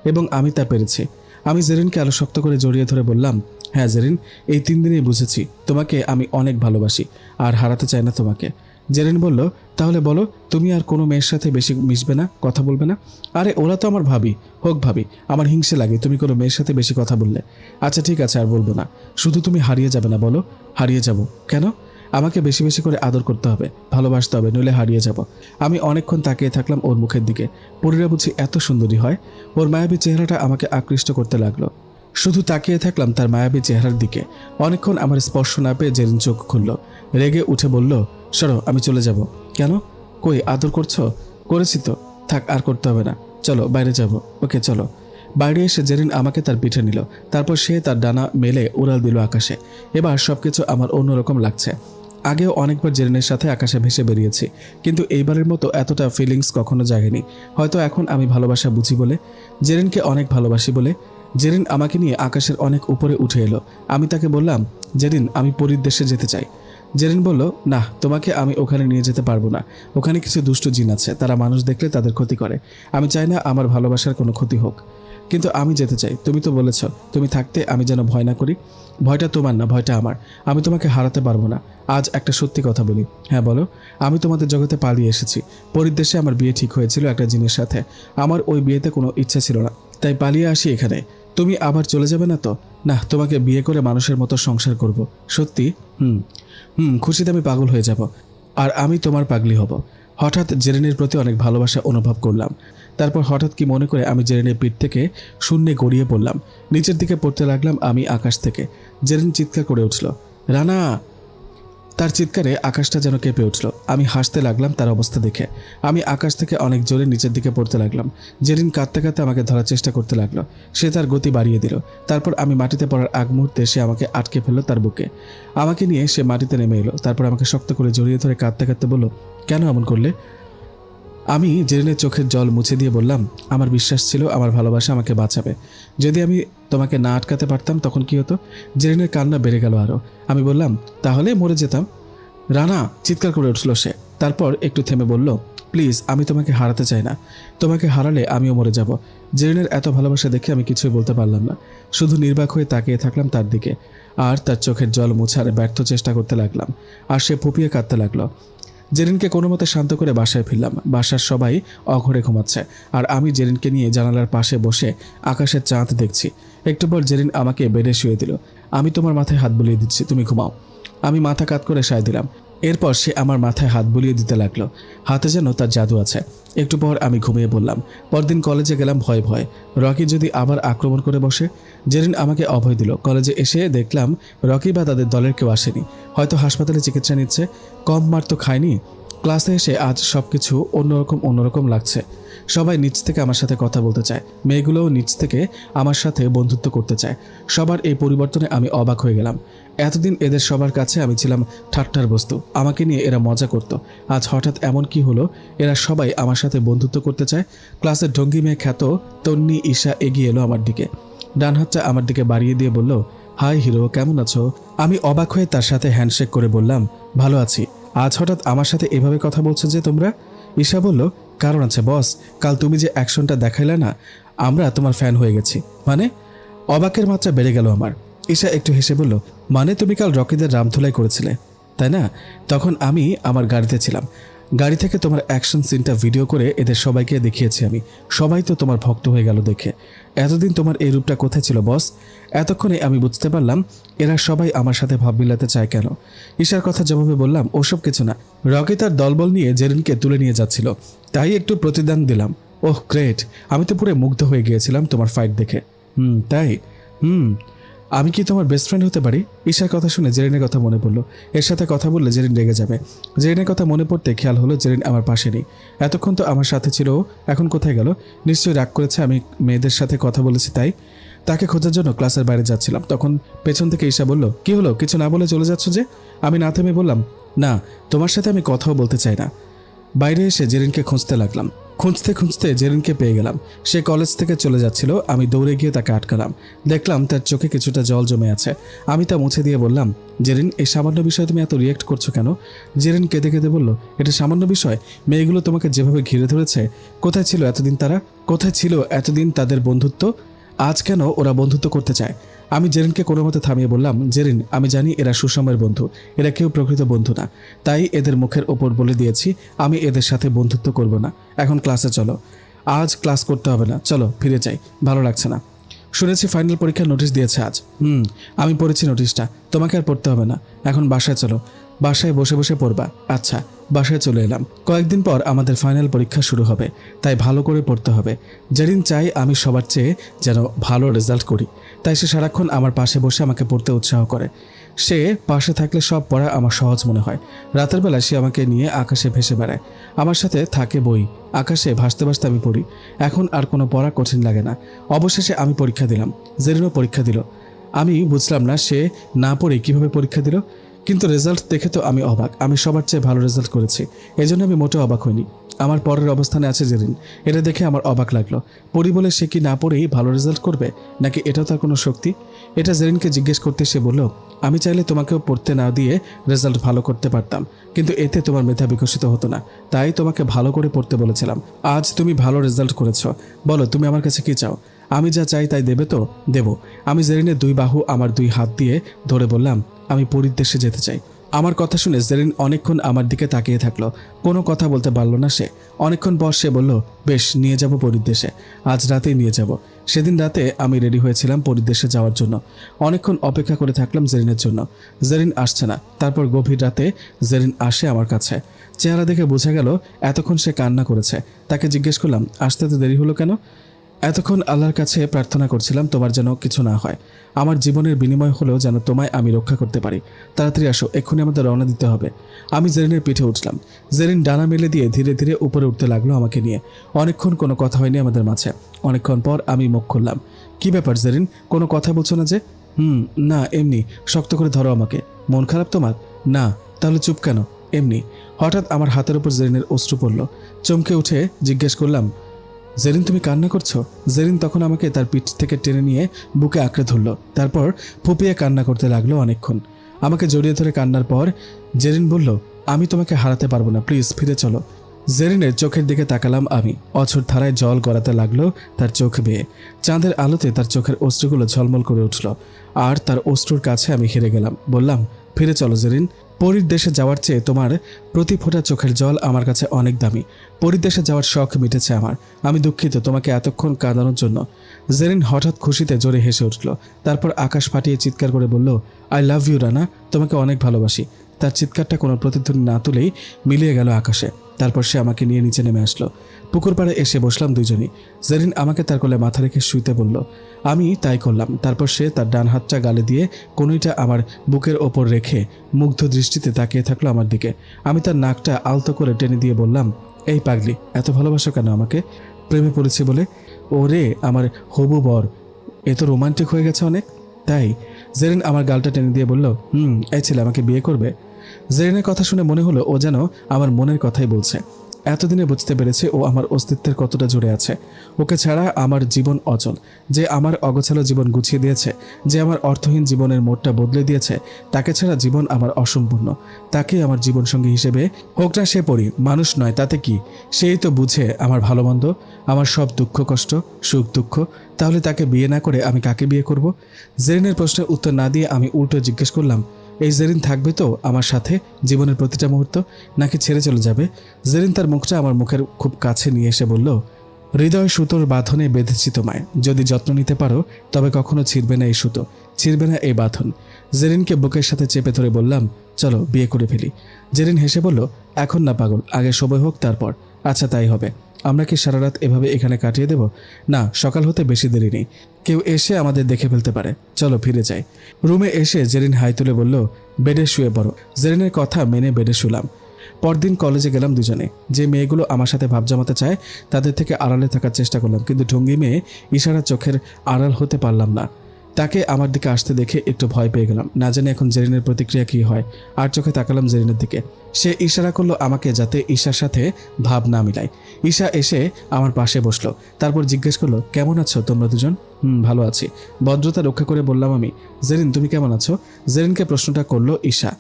এবং আমি তা পেরেছি। আমি জেরিনকে আরো শক্ত করে জড়িয়ে ধরে বললাম, হ্যাঁ জেরিন, এই 3 দিনেই বুঝেছি তোমাকে আমি অনেক ভালোবাসি, আর হারাতে চাই না তোমাকে। জেরিন বলল, তাহলে বলো তুমি আর কোনো মেয়ের সাথে বেশি মিশবে না, কথা বলবে না? আরে ওরা তো আমার ভাবি, হোক ভাবি, আমার হিংসে লাগে তুমি কোনো মেয়ের সাথে বেশি কথা বললে। আচ্ছা ঠিক আছে, আর বলবো না। শুধু তুমি হারিয়ে যাবে না বলো? হারিয়ে যাব কেন? আমাকে বেশি বেশি করে আদর করতে হবে, ভালোবাসতে হবে, নইলে হারিয়ে যাব। আমি অনেকক্ষণ তাকিয়ে থাকলাম ওর মুখের দিকে। পরীরা বুঝি এত সুন্দরী হয়? ওর মায়াবী চেহারাটা আমাকে আকৃষ্ট করতে লাগলো। শুধু তাকিয়ে থাকলাম তার মায়াবী চেহারার দিকে। অনেকক্ষণ আমার স্পর্শ না পেয়ে জেরিন চোখ খুলল, রেগে উঠে বলল, সরো, আমি চলে যাব। কেন? কই আদর করছো? করেছি তো, থাক, আর করতে হবে না, চলো বাইরে যাব। ওকে চলো। বাইরে এসে জেরিন আমাকে তার পিঠে নিল, তারপর সে তার ডানা মেলে উড়াল দিল আকাশে। এবার সবকিছু আমার অন্যরকম লাগছে। আগেও অনেকবার জেরিনের সাথে আকাশে ভেসে বেরিয়েছি, কিন্তু এইবারের মতো এতটা ফিলিংস কখনো জাগেনি। হয়তো এখন আমি ভালোবাসা বুঝি বলে, জেরিনকে অনেক ভালোবাসি বলে। জেরিন আমাকে নিয়ে আকাশের অনেক উপরে উঠে এলো। আমি তাকে বললাম, জেরিন, আমি পরীর দেশে যেতে চাই। জেরিন বলল, না, তোমাকে আমি ওখানে নিয়ে যেতে পারবো না। ওখানে কিছু দুষ্ট জিন আছে, তারা মানুষ দেখলে তাদের ক্ষতি করে। আমি চাই না আমার ভালোবাসার কোনো ক্ষতি হোক, কিন্তু আমি যেতে চাই। তুমি তো বলেছ তুমি থাকতে আমি যেন ভয় না করি। ভয়টা তোমার না, ভয়টা আমার। আমি তোমাকে হারাতে পারবো না। আজ একটা সত্যি কথা বলি। হ্যাঁ বলো। আমি তোমাদের জগতে পালিয়ে এসেছি। পরিদেশে আমার বিয়ে ঠিক হয়েছিল একটা জিনের সাথে। আমার ওই বিয়েতে কোনো ইচ্ছা ছিল না, তাই পালিয়ে আসি এখানে। তুমি আবার চলে যাবে না তো? না, তোমাকে বিয়ে করে মানুষের মতো সংসার করব। সত্যি? খুশিতে আমি পাগল হয়ে যাব, আর আমি তোমার পাগলি হব। হঠাৎ জেরিনের প্রতি অনেক ভালোবাসা অনুভব করলাম। তারপর হঠাৎ কি মনে করে আমি জেরিনের পিঠ থেকে শূন্যে গড়িয়ে পড়লাম। নিচের দিকে পড়তে লাগলাম আমি আকাশ থেকে। জেরিন চিৎকার করে উঠল, রানা! তার চিৎকারে আকাশটা যেন কেঁপে উঠল। আমি হাসতে লাগলাম তার অবস্থা দেখে। আমি আকাশ থেকে অনেক জোরে নিচের দিকে পড়তে লাগলাম। জেরিন কাঁদতে কাঁদতে আমাকে ধরার চেষ্টা করতে লাগলো। সে তার গতি বাড়িয়ে দিল। তারপর আমি মাটিতে পড়ার আগ মুহূর্তে সে আমাকে আটকে ফেললো তার বুকে। আমাকে নিয়ে সে মাটিতে নেমে এলো। তারপর আমাকে শক্ত করে জড়িয়ে ধরে কাঁদতে কাঁদতে বলল, কেন এমন করলে? আমি জেরিনের চোখের জল মুছে দিয়ে বললাম, আমার বিশ্বাস ছিল আমার ভালোবাসা আমাকে বাঁচাবে। যদি আমি তোমাকে না আটকাতে পারতাম তখন কি হতো? জেরিনের কান্না বেড়ে গেল আরও। আমি বললাম, তাহলে মরে যেতাম। রানা! চিৎকার করে উঠল সে। তারপর একটু থেমে বলল, প্লিজ, আমি তোমাকে হারাতে চাই না। তোমাকে হারালে আমিও মরে যাব। জেরিনের এত ভালোবাসা দেখে আমি কিছুই বলতে পারলাম না। শুধু নির্বাক হয়ে তাকিয়ে থাকলাম তার দিকে, আর তার চোখের জল মুছার ব্যর্থ চেষ্টা করতে লাগলাম। আর সে ফুপিয়ে কাঁদতে লাগলো। জেরিনকে কোনো মতে শান্ত করে বাসায় ফিরলাম। বাসার সবাই অঘরে ঘুমাচ্ছে, আর আমি জেরিনকে নিয়ে জানালার পাশে বসে আকাশের চাঁদ দেখছি। একটু পর জেরিন আমাকে বেডে শুয়ে দিল। আমি তোমার মাথায় হাত বুলিয়ে দিচ্ছি, তুমি ঘুমাও। আমি মাথা কাত করে সায় দিলাম। এরপর সে আমার মাথায় হাত বুলিয়ে দিতে লাগলো। হাতে যেন তার জাদু আছে। একটু পর আমি ঘুমিয়ে পড়লাম। পরদিন কলেজে গেলাম ভয়ে ভয়ে, রকি যদি আবার আক্রমণ করে বসে। জেরিন আমাকে অভয় দিল। কলেজে এসে দেখলাম রকি বা তাদের দলের কেউ আসেনি, হয়তো হাসপাতালে চিকিৎসা নিচ্ছে। কম মার তো খায়নি। ক্লাসে এসে আজ সবকিছু অন্যরকম লাগছে। সবাই নিচ থেকে আমার সাথে কথা বলতে চায়, মেয়েগুলোও নিচ থেকে আমার সাথে বন্ধুত্ব করতে চায়। সবার এই পরিবর্তনে আমি অবাক হয়ে গেলাম। এতদিন এদের সবার কাছে আমি ছিলাম ঠাট্টার বস্তু, আমাকে নিয়ে এরা মজা করত। আজ হঠাৎ এমন কি হলো, এরা সবাই আমার সাথে বন্ধুত্ব করতে চায়। ক্লাসের ঢঙ্গি মেয়ে খ্যাত তন্নি ঈশা এগিয়ে এলো আমার দিকে। ডান হাতটা আমার দিকে বাড়িয়ে দিয়ে বলল, হাই হিরো, কেমন আছো? আমি অবাক হয়ে তার সাথে হ্যান্ডশেক করে বললাম, ভালো আছি। আজ হঠাৎ আমার সাথে এভাবে কথা বলছো যে তোমরা? ঈশা বলল, কারণ আছে বস, কাল তুমি যে অ্যাকশনটা দেখাইলে না, আমরা তোমার ফ্যান হয়ে গেছি। মানে? অবাকের মাত্রা বেড়ে গেল আমার। ঈশা একটু হেসে বলল, মানে তুমি কাল রকিদের রামধুলাই করেছিলে, তাই না? তখন আমি আমার গাড়িতে ছিলাম। গাড়ি থেকে তোমার অ্যাকশন সিনটা ভিডিও করে এদের সবাইকে দেখিয়েছি আমি। সবাই তো তোমার ভক্ত হয়ে গেল দেখে। এতদিন তোমার এই রূপটা কোথায় ছিল বস? এতক্ষণে আমি বুঝতে পারলাম এরা সবাই আমার সাথে ভাব মিলাতে চায় কেন। ঈশার কথা জবাবে বললাম, ওসব কিছু না। রকি তার দলবল নিয়ে জেরিনকে তুলে নিয়ে যাচ্ছিল, তাই একটু প্রতিদান দিলাম। ওহ গ্রেট, আমি তো পুরো মুগ্ধ হয়ে গিয়েছিলাম তোমার ফাইট দেখে। তাই? আমি কি তোমার বেস্ট ফ্রেন্ড হতে পারি? ঈশার কথা শুনে জেরিনের কথা মনে পড়লো। এর সাথে কথা বললে জেরিন রেগে যাবে। জেরিনের কথা মনে পড়তে খেয়াল হলো জেরিন আমার পাশে নেই। এতক্ষণ তো আমার সাথে ছিল, এখন কোথায় গেল? নিশ্চয়ই রাগ করেছে আমি মেয়েদের সাথে কথা বলেছি তাই। তাকে খোঁজার জন্য ক্লাসের বাইরে যাচ্ছিলাম, তখন পেছন থেকে ঈশা বলল, কি হলো, কিছু না বলে চলে যাচ্ছ যে? আমি না থেমে বললাম, না, তোমার সাথে আমি কথাও বলতে চাই না। বাইরে এসে জেরিনকে খুঁজতে লাগলাম। খুঁজতে খুঁজতে জেরিনকে পেয়ে গেলাম। সে কলেজ থেকে চলে যাচ্ছিল। আমি দৌড়ে গিয়ে তাকে আটকালাম। দেখলাম তার চোখে কিছুটা জল জমে আছে। আমি তা মুছে দিয়ে বললাম, জেরিন, এই সামান্য বিষয়ে তুমি এত রিয়েক্ট করছো কেন? জেরিন কেঁদে কেঁদে বলল, এটা সামান্য বিষয়? মেয়েগুলো তোমাকে যেভাবে ঘিরে ধরেছে, কোথায় ছিল এতদিন তারা? কোথায় ছিল এতদিন তাদের বন্ধুত্ব? আজ কেন ওরা বন্ধুত্ব করতে চায়? আমি জেরিনকে কোনো মতে থামিয়ে বললাম, জেরিন, আমি জানি এরা সুসময়ের বন্ধু, এরা কেউ প্রকৃত বন্ধু না, তাই এদের মুখের ওপর বলে দিয়েছি আমি এদের সাথে বন্ধুত্ব করব না। এখন ক্লাসে চলো। আজ ক্লাস করতে হবে না, চলো ফিরে যাই, ভালো লাগছে না। শুনেছি ফাইনাল পরীক্ষার নোটিশ দিয়েছে আজ। আমি পড়েছি নোটিশটা, তোমাকে আর পড়তে হবে না। এখন বাসায় চলো, বাসায় বসে বসে পড়বা। আচ্ছা, বাসায় চলে এলাম। কয়েকদিন পর আমাদের ফাইনাল পরীক্ষা শুরু হবে, তাই ভালো করে পড়তে হবে। জেরিন চাই আমি সবার চেয়ে যেন ভালো রেজাল্ট করি, তাই সে সারাক্ষণ আমার পাশে বসে আমাকে পড়তে উৎসাহ করে। সে পাশে থাকলে সব পড়া আমার সহজ মনে হয়। রাতের বেলা সে আমাকে নিয়ে আকাশে ভেসে বেড়ায়, আমার সাথে থাকে বই, আকাশে ভাসতে ভাসতে আমি পড়ি। এখন আর কোনো পড়া কঠিন লাগে না। অবশেষে আমি পরীক্ষা দিলাম, জেরিনও পরীক্ষা দিল। আমি বুঝলাম না সে না পড়ে কিভাবে পরীক্ষা দিল, কিন্তু রেজাল্ট দেখে তো আমি অবাক। আমি সবার চেয়ে ভালো রেজাল্ট করেছি, এজন্য আমি মোটেও অবাক হইনি। আমার পরের অবস্থানে আছে জেরিন, এটা দেখে আমার অবাক লাগলো। পড়ি বলে সে কি না পড়েই ভালো রেজাল্ট করবে, নাকি এটাও তার কোনো শক্তি? এটা জেরিনকে জিজ্ঞেস করতে সে বলল, আমি চাইলে তোমাকেও পড়তে না দিয়ে রেজাল্ট ভালো করতে পারতাম, কিন্তু এতে তোমার মেধা বিকশিত হতো না, তাই তোমাকে ভালো করে পড়তে বলেছিলাম। আজ তুমি ভালো রেজাল্ট করেছো, বলো তুমি আমার কাছে কি চাও? আমি যা চাই তাই দেবে তো? দেব। আমি জেরিনের 2 বাহু আমার 2 হাত দিয়ে ধরে বললাম, আমি পরীর দেশে যেতে চাই। আমার কথা শুনে জেরিন অনেকক্ষণ আমার দিকে তাকিয়ে থাকলো, কোনো কথা বলতে পারল না সে। অনেকক্ষণ পর সে বলল, বেশ, নিয়ে যাব পরীর দেশে, আজ রাতেই নিয়ে যাব। সেদিন রাতে আমি রেডি হয়েছিলাম পরীর দেশে যাওয়ার জন্য। অনেকক্ষণ অপেক্ষা করে থাকলাম জেরিনের জন্য, জেরিন আসছে না। তারপর গভীর রাতে জেরিন আসে আমার কাছে। চেহারা দেখে বোঝা গেল এতক্ষণ সে কান্না করেছে। তাকে জিজ্ঞেস করলাম, আসতে তো দেরি হলো কেন? এতক্ষণ আল্লাহর কাছে প্রার্থনা করছিলাম তোমার যেন কিছু না হয়, আমার জীবনের বিনিময় হলেও যেন তোমায় আমি রক্ষা করতে পারি। তাড়াতাড়ি আসো, এক্ষুনি আমাদের রওনা দিতে হবে। আমি জেরিনের পিঠে উঠলাম। জেরিন ডানা মেলে দিয়ে ধীরে ধীরে উপরে উঠতে লাগলো আমাকে নিয়ে। অনেকক্ষণ কোনো কথা হয়নি আমাদের মাঝে। অনেকক্ষণ পর আমি মুখ খুললাম, কি ব্যাপার জেরিন, কোনো কথা বলছো না যে? না, এমনি। শক্ত করে ধরো আমাকে। মন খারাপ তোমার? না। তাহলে চুপ কেন? এমনি। হঠাৎ আমার হাতের উপর জেরিনের অশ্রু পড়ল। চমকে উঠে জিজ্ঞেস করলাম, জেরিন তুমি কান্না করছো? জেরিন তখন আমাকে তার পিঠ থেকে টেনে নিয়ে বুকে আঁকড়ে ধরল, তারপর ফুপিয়ে কান্না করতে লাগলো অনেকক্ষণ। আমাকে জড়িয়ে ধরে কান্নার পর জেরিন বলল, আমি তোমাকে হারাতে পারবো না, প্লিজ ফিরে চলো। জেরিনের চোখের দিকে তাকালাম আমি। অঝোর ধারায় জল গড়াতে লাগলো তার চোখ বেয়ে। চাঁদের আলোতে তার চোখের অশ্রুগুলো ঝলমল করে উঠল, আর তার অশ্রুর কাছে আমি হেরে গেলাম। বললাম, ফিরে চলো জেরিন, পরীর দেশে যাওয়ার চেয়ে তোমার প্রতি ফোঁটা চোখের জল আমার কাছে অনেক দামি। পরীর দেশে যাওয়ার শখ মিটেছে আমার। আমি দুঃখিত তোমাকে এতক্ষণ কাঁদানোর জন্য। জেরিন হঠাৎ খুশিতে জোরে হেসে উঠল, তারপর আকাশ ফাটিয়ে চিৎকার করে বলল, আই লাভ ইউ রানা, তোমাকে অনেক ভালোবাসি। তার চিৎকারটা কোনো প্রতিধ্বনি না তুলেই মিলিয়ে গেল আকাশে। তারপর সে আমাকে নিয়ে নিচে নেমে আসলো। পুকুর পাড়ে এসে বসলাম দুজনই। জেরিন আমাকে তার কোলে মাথা রেখে শুইতে বলল, আমি তাই করলাম। তারপর সে তার ডান হাতটা গালে দিয়ে কনুইটা আমার বুকের ওপর রেখে মুগ্ধ দৃষ্টিতে তাকিয়ে থাকলো আমার দিকে। আমি তার নাকটা আলতো করে টেনে দিয়ে বললাম, এই পাগলি, এত ভালোবাসো কেন আমাকে? প্রেমে পড়েছি বলে? ওরে আমার হবু বর, এ তো রোমান্টিক হয়ে গেছে অনেক, তাই? জেরিন আমার গালটা টেনে দিয়ে বলল, এই ছেলে আমাকে বিয়ে করবে? জেরিনের কথা শুনে মনে হলো ও যেন আমার মনের কথাই বলছে। এতদিনে বুঝতে পেরেছে ও আমার অস্তিত্বের কতটা জুড়ে আছে। ওকে ছাড়া আমার জীবন অচল। যে আমার অগোছালো জীবন গুছিয়ে দিয়েছে, যে আমার অর্থহীন জীবনের মোড়টা বদলে দিয়েছে, তাকে ছাড়া জীবন আমার অসম্পূর্ণ। তাকে আমার জীবনসঙ্গী হিসেবে হোক না সে পরি, মানুষ নয়, তাতে কি? সেই তো বুঝে আমার ভালো মন্দ, আমার সব দুঃখ কষ্ট, সুখ দুঃখ। তাহলে তাকে বিয়ে না করে আমি কাকে বিয়ে করব? জেরিনের প্রশ্নের উত্তর না দিয়ে আমি উল্টো জিজ্ঞেস করলাম, এই জেরিন থাকবে তো আমার সাথে জীবনের প্রতিটা মুহূর্ত, নাকি ছেড়ে চলে যাবে? জেরিন তার মুখটা আমার মুখের খুব কাছে নিয়ে এসে বলল, হৃদয় সুতোর বাঁধনে বেঁধেছি তোমায়, যদি যত্ন নিতে পারো তবে কখনো ছিঁড়বে না এই সুতো, ছিঁড়বে না এই বাঁধন। জেরিনকে বুকের সাথে চেপে ধরে বললাম, চলো বিয়ে করে ফেলি। জেরিন হেসে বলল, এখন না পাগল, আগে সময় হোক তারপর। আচ্ছা তাই হবে। আমরা কি সারা রাত এভাবে এখানে কাটিয়ে দেব? না, সকাল হতে বেশি দেরি নেই, কেউ এসে আমাদের দেখে ফেলতে পারে। চলো ফিরে যাই। রুমে এসে জেরিন হাই তুলে বলল, বেডে শুয়ে পড়ো। জেরিনের কথা মেনে বেডে শুলাম। পরদিন কলেজে গেলাম দুজনে। যে মেয়েগুলো আমার সাথে ভাব জমাতে চায় তাদের থেকে আড়ালে থাকার চেষ্টা করলাম, কিন্তু ঢঙ্গি মেয়ে ইশারা চোখের আড়াল হতে পারলাম না। তাকে আমার দিকে আসতে দেখে একটু ভয় পেয়ে গেলাম, না জানি এখন জেরিনের প্রতিক্রিয়া কী হয়। আর চোখে তাকালাম জেরিনের দিকে। সে ইশারা করলো আমাকে যাতে ঈশার সাথে ভাব না মিলাই। ঈশা এসে আমার পাশে বসলো, তারপর জিজ্ঞেস করলো, কেমন আছো তোমরা দুজন? ভালো আছি, ভদ্রতা রক্ষা করে বললাম আমি। জেরিন তুমি কেমন আছো? জেরিনকে প্রশ্নটা করলো ঈশা।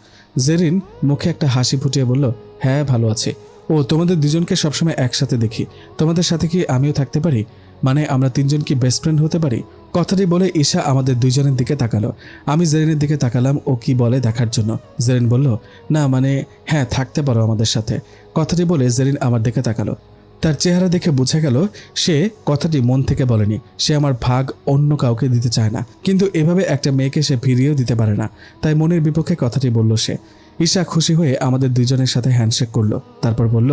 জেরিন মুখে একটা হাসি ফুটিয়ে বলল, হ্যাঁ ভালো আছে। ও, তোমাদের দুজনকে সবসময় একসাথে দেখি, তোমাদের সাথে কি আমিও থাকতে পারি? মানে আমরা তিনজন কি বেস্ট ফ্রেন্ড হতে পারি? কথাটি বলে ঈশা আমাদের দুইজনের দিকে তাকালো। আমি জেরিনের দিকে তাকালাম ও কি বলে দেখার জন্য। জেরিন বলল, না মানে হ্যাঁ, থাকতে পারো আমাদের সাথে। কথাটি বলে জেরিন আমার দিকে তাকালো। তার চেহারা দেখে বোঝা গেল সে কথাটি মন থেকে বলেনি। সে আমার ভাগ অন্য কাউকে দিতে চায় না, কিন্তু এভাবে একটা মেয়েকে সে ফিরিয়েও দিতে পারে না, তাই মনের বিপক্ষে কথাটি বলল সে। ঈশা খুশি হয়ে আমাদের দুইজনের সাথে হ্যান্ডশেক করলো, তারপর বলল,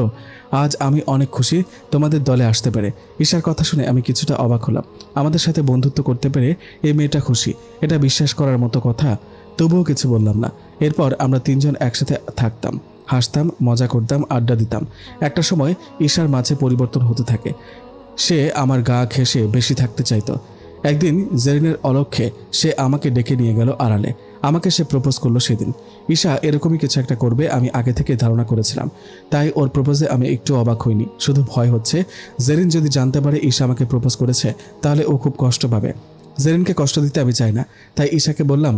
আজ আমি অনেক খুশি তোমাদের দলে আসতে পেরে। ঈশার কথা শুনে আমি কিছুটা অবাক হলাম। আমাদের সাথে বন্ধুত্ব করতে পেরে এই মেয়েটা খুশি, এটা বিশ্বাস করার মতো কথা। তবুও কিছু বললাম না। এরপর আমরা তিনজন একসাথে থাকতাম, হাসতাম, মজা করতাম, আড্ডা দিতাম। একটা সময় ঈশার মাঝে পরিবর্তন হতে থাকে। সে আমার গা ঘেঁষে বেশি থাকতে চাইতো। একদিন জেরিনের অলক্ষ্যে সে আমাকে ডেকে নিয়ে গেল আড়ালে। আমাকে সে প্রপোজ করলো সেদিন। ঈশা এরকমই কিছু একটা করবে আমি আগে থেকে ধারণা করেছিলাম, তাই ওর প্রপোজে আমি একটু অবাক হইনি। শুধু ভয় হচ্ছে জেরিন যদি জানতে পারে ঈশা আমাকে প্রপোজ করেছে তাহলে ও খুব কষ্ট পাবে। জেরিনকে কষ্ট দিতে আমি চাই না, তাই ঈশাকে বললাম,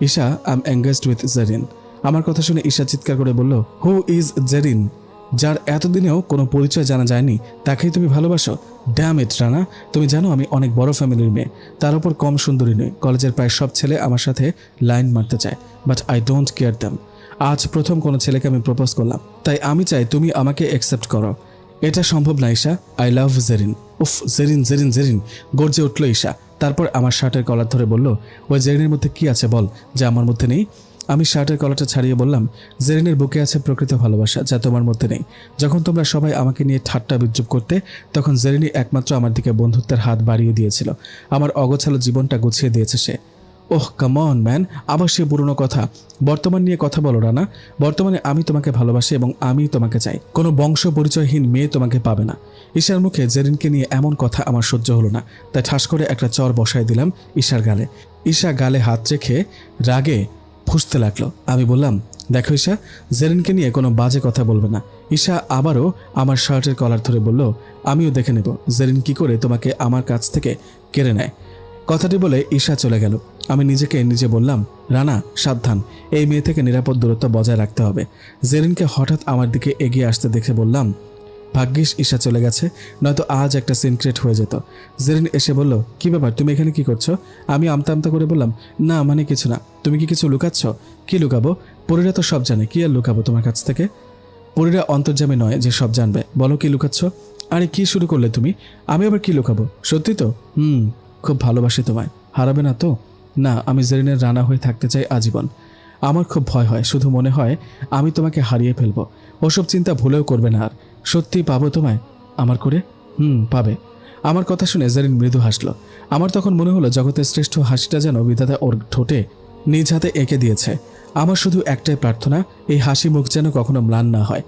Isha, I am engaged with Zerin. আমার কথা শুনে ঈশা চিৎকার করে বলল, হু ইজ জেরিন? যার এতদিনেও কোনো পরিচয় জানা যায়নি তাকেই তুমি ভালোবাসো? ড্যাম ইট রানা, তুমি জানো আমি অনেক বড় ফ্যামিলির মেয়ে, তার উপর কম সুন্দরী নই। কলেজের প্রায় সব ছেলে আমার সাথে লাইন মারতে চায়, but I don't care them. আজ প্রথম কোনো ছেলেকে আমি প্রপোজ করলাম, তাই আমি চাই তুমি আমাকে অ্যাকসেপ্ট করো। এটা সম্ভব না ঈশা, আই লাভ জেরিন। উফ, জেরিন জেরিন জেরিন, গর্জে উঠল ঈশা। তারপর আমার শার্টের কলার ধরে বলল, ওই জেরিনের মধ্যে কি আছে বল, যা আমার মধ্যে নেই? আমি শার্টের কলারটা ছাড়িয়ে বললাম, জেরিনের বুকে আছে প্রকৃত ভালোবাসা, যা তোমার মধ্যে নেই। যখন তোমরা সবাই আমাকে নিয়ে ঠাট্টা বিদ্রুপ করতে, তখন জেরিনই একমাত্র আমার দিকে বন্ধুত্বের হাত বাড়িয়ে দিয়েছিল। আমার অগোছালো জীবনটা গুছিয়ে দিয়েছে সে। ওহ কাম অন ম্যান, আবার সে পুরনো কথা। বর্তমান নিয়ে কথা বলো রানা। বর্তমানে আমি তোমাকে ভালোবাসি এবং আমি তোমাকে চাই। কোনো বংশ পরিচয়হীন মেয়ে তোমাকে পাবে না। ঈশার মুখে জেরিনকে নিয়ে এমন কথা আমার সহ্য হলো না, তাই ঠাস করে একটা চর বসায় দিলাম ঈশার গালে। ঈশা গালে হাত রেখে রাগে ফুঁসতে লাগলো। আমি বললাম, দেখো ঈশা, জেরিনকে নিয়ে কোনো বাজে কথা বলবে না। ঈশা আবারও আমার শার্টের কলার ধরে বলল, আমিও দেখে নেব জেরিন কি করে তোমাকে আমার কাছ থেকে কেড়ে নেয়। কথাটি বলে ঈশা চলে গেল। আমি নিজেকে নিজে বললাম, রানা সাবধান, এই মেয়ে থেকে নিরাপদ দূরত্ব বজায় রাখতে হবে। জেরিনকে হঠাৎ আমার দিকে এগিয়ে আসতে দেখে বললাম, ভাগ্যিস ঈশা চলে গেছে, নয়তো আজ একটা সিন ক্রিয়েট হয়ে যেত। জেরিন এসে বলল, কি ব্যাপার, তুমি এখানে কি করছো? আমি আমতা আমতা করে বললাম, না মানে কিছু না। তুমি কি কিছু লুকাচ্ছ? কি লুকাবো? পরীরা তো সব জানে, কি আর লুকাবো তোমার কাছ থেকে? পরীরা অন্তর্যামী নয় যে সব জানবে। বলো কি লুকাচ্ছ? আরে কি শুরু করলে তুমি? আমি আবার কি লুকাবো? সত্যি তো? খুব ভালোবাসি তোমায়। হারাবে না তো? না, আমি জেরিনের রানা হয়ে থাকতে চাই আজীবন। আমার খুব ভয় হয়, শুধু মনে হয় আমি তোমাকে হারিয়ে ফেলবো। ওসব চিন্তা ভুলেও করবে না আর। সত্যি পাবো তোমায় আমার করে? পাবে। আমার কথা শুনে জেরিন মৃদু হাসলো। আমার তখন মনে হলো জগতের শ্রেষ্ঠ হাসিটা যেন বিধাতা ওর ঠোঁটে নিজ হাতে এঁকে দিয়েছে। আমার শুধু একটাই প্রার্থনা, এই হাসি মুখ যেন কখনো ম্লান না হয়।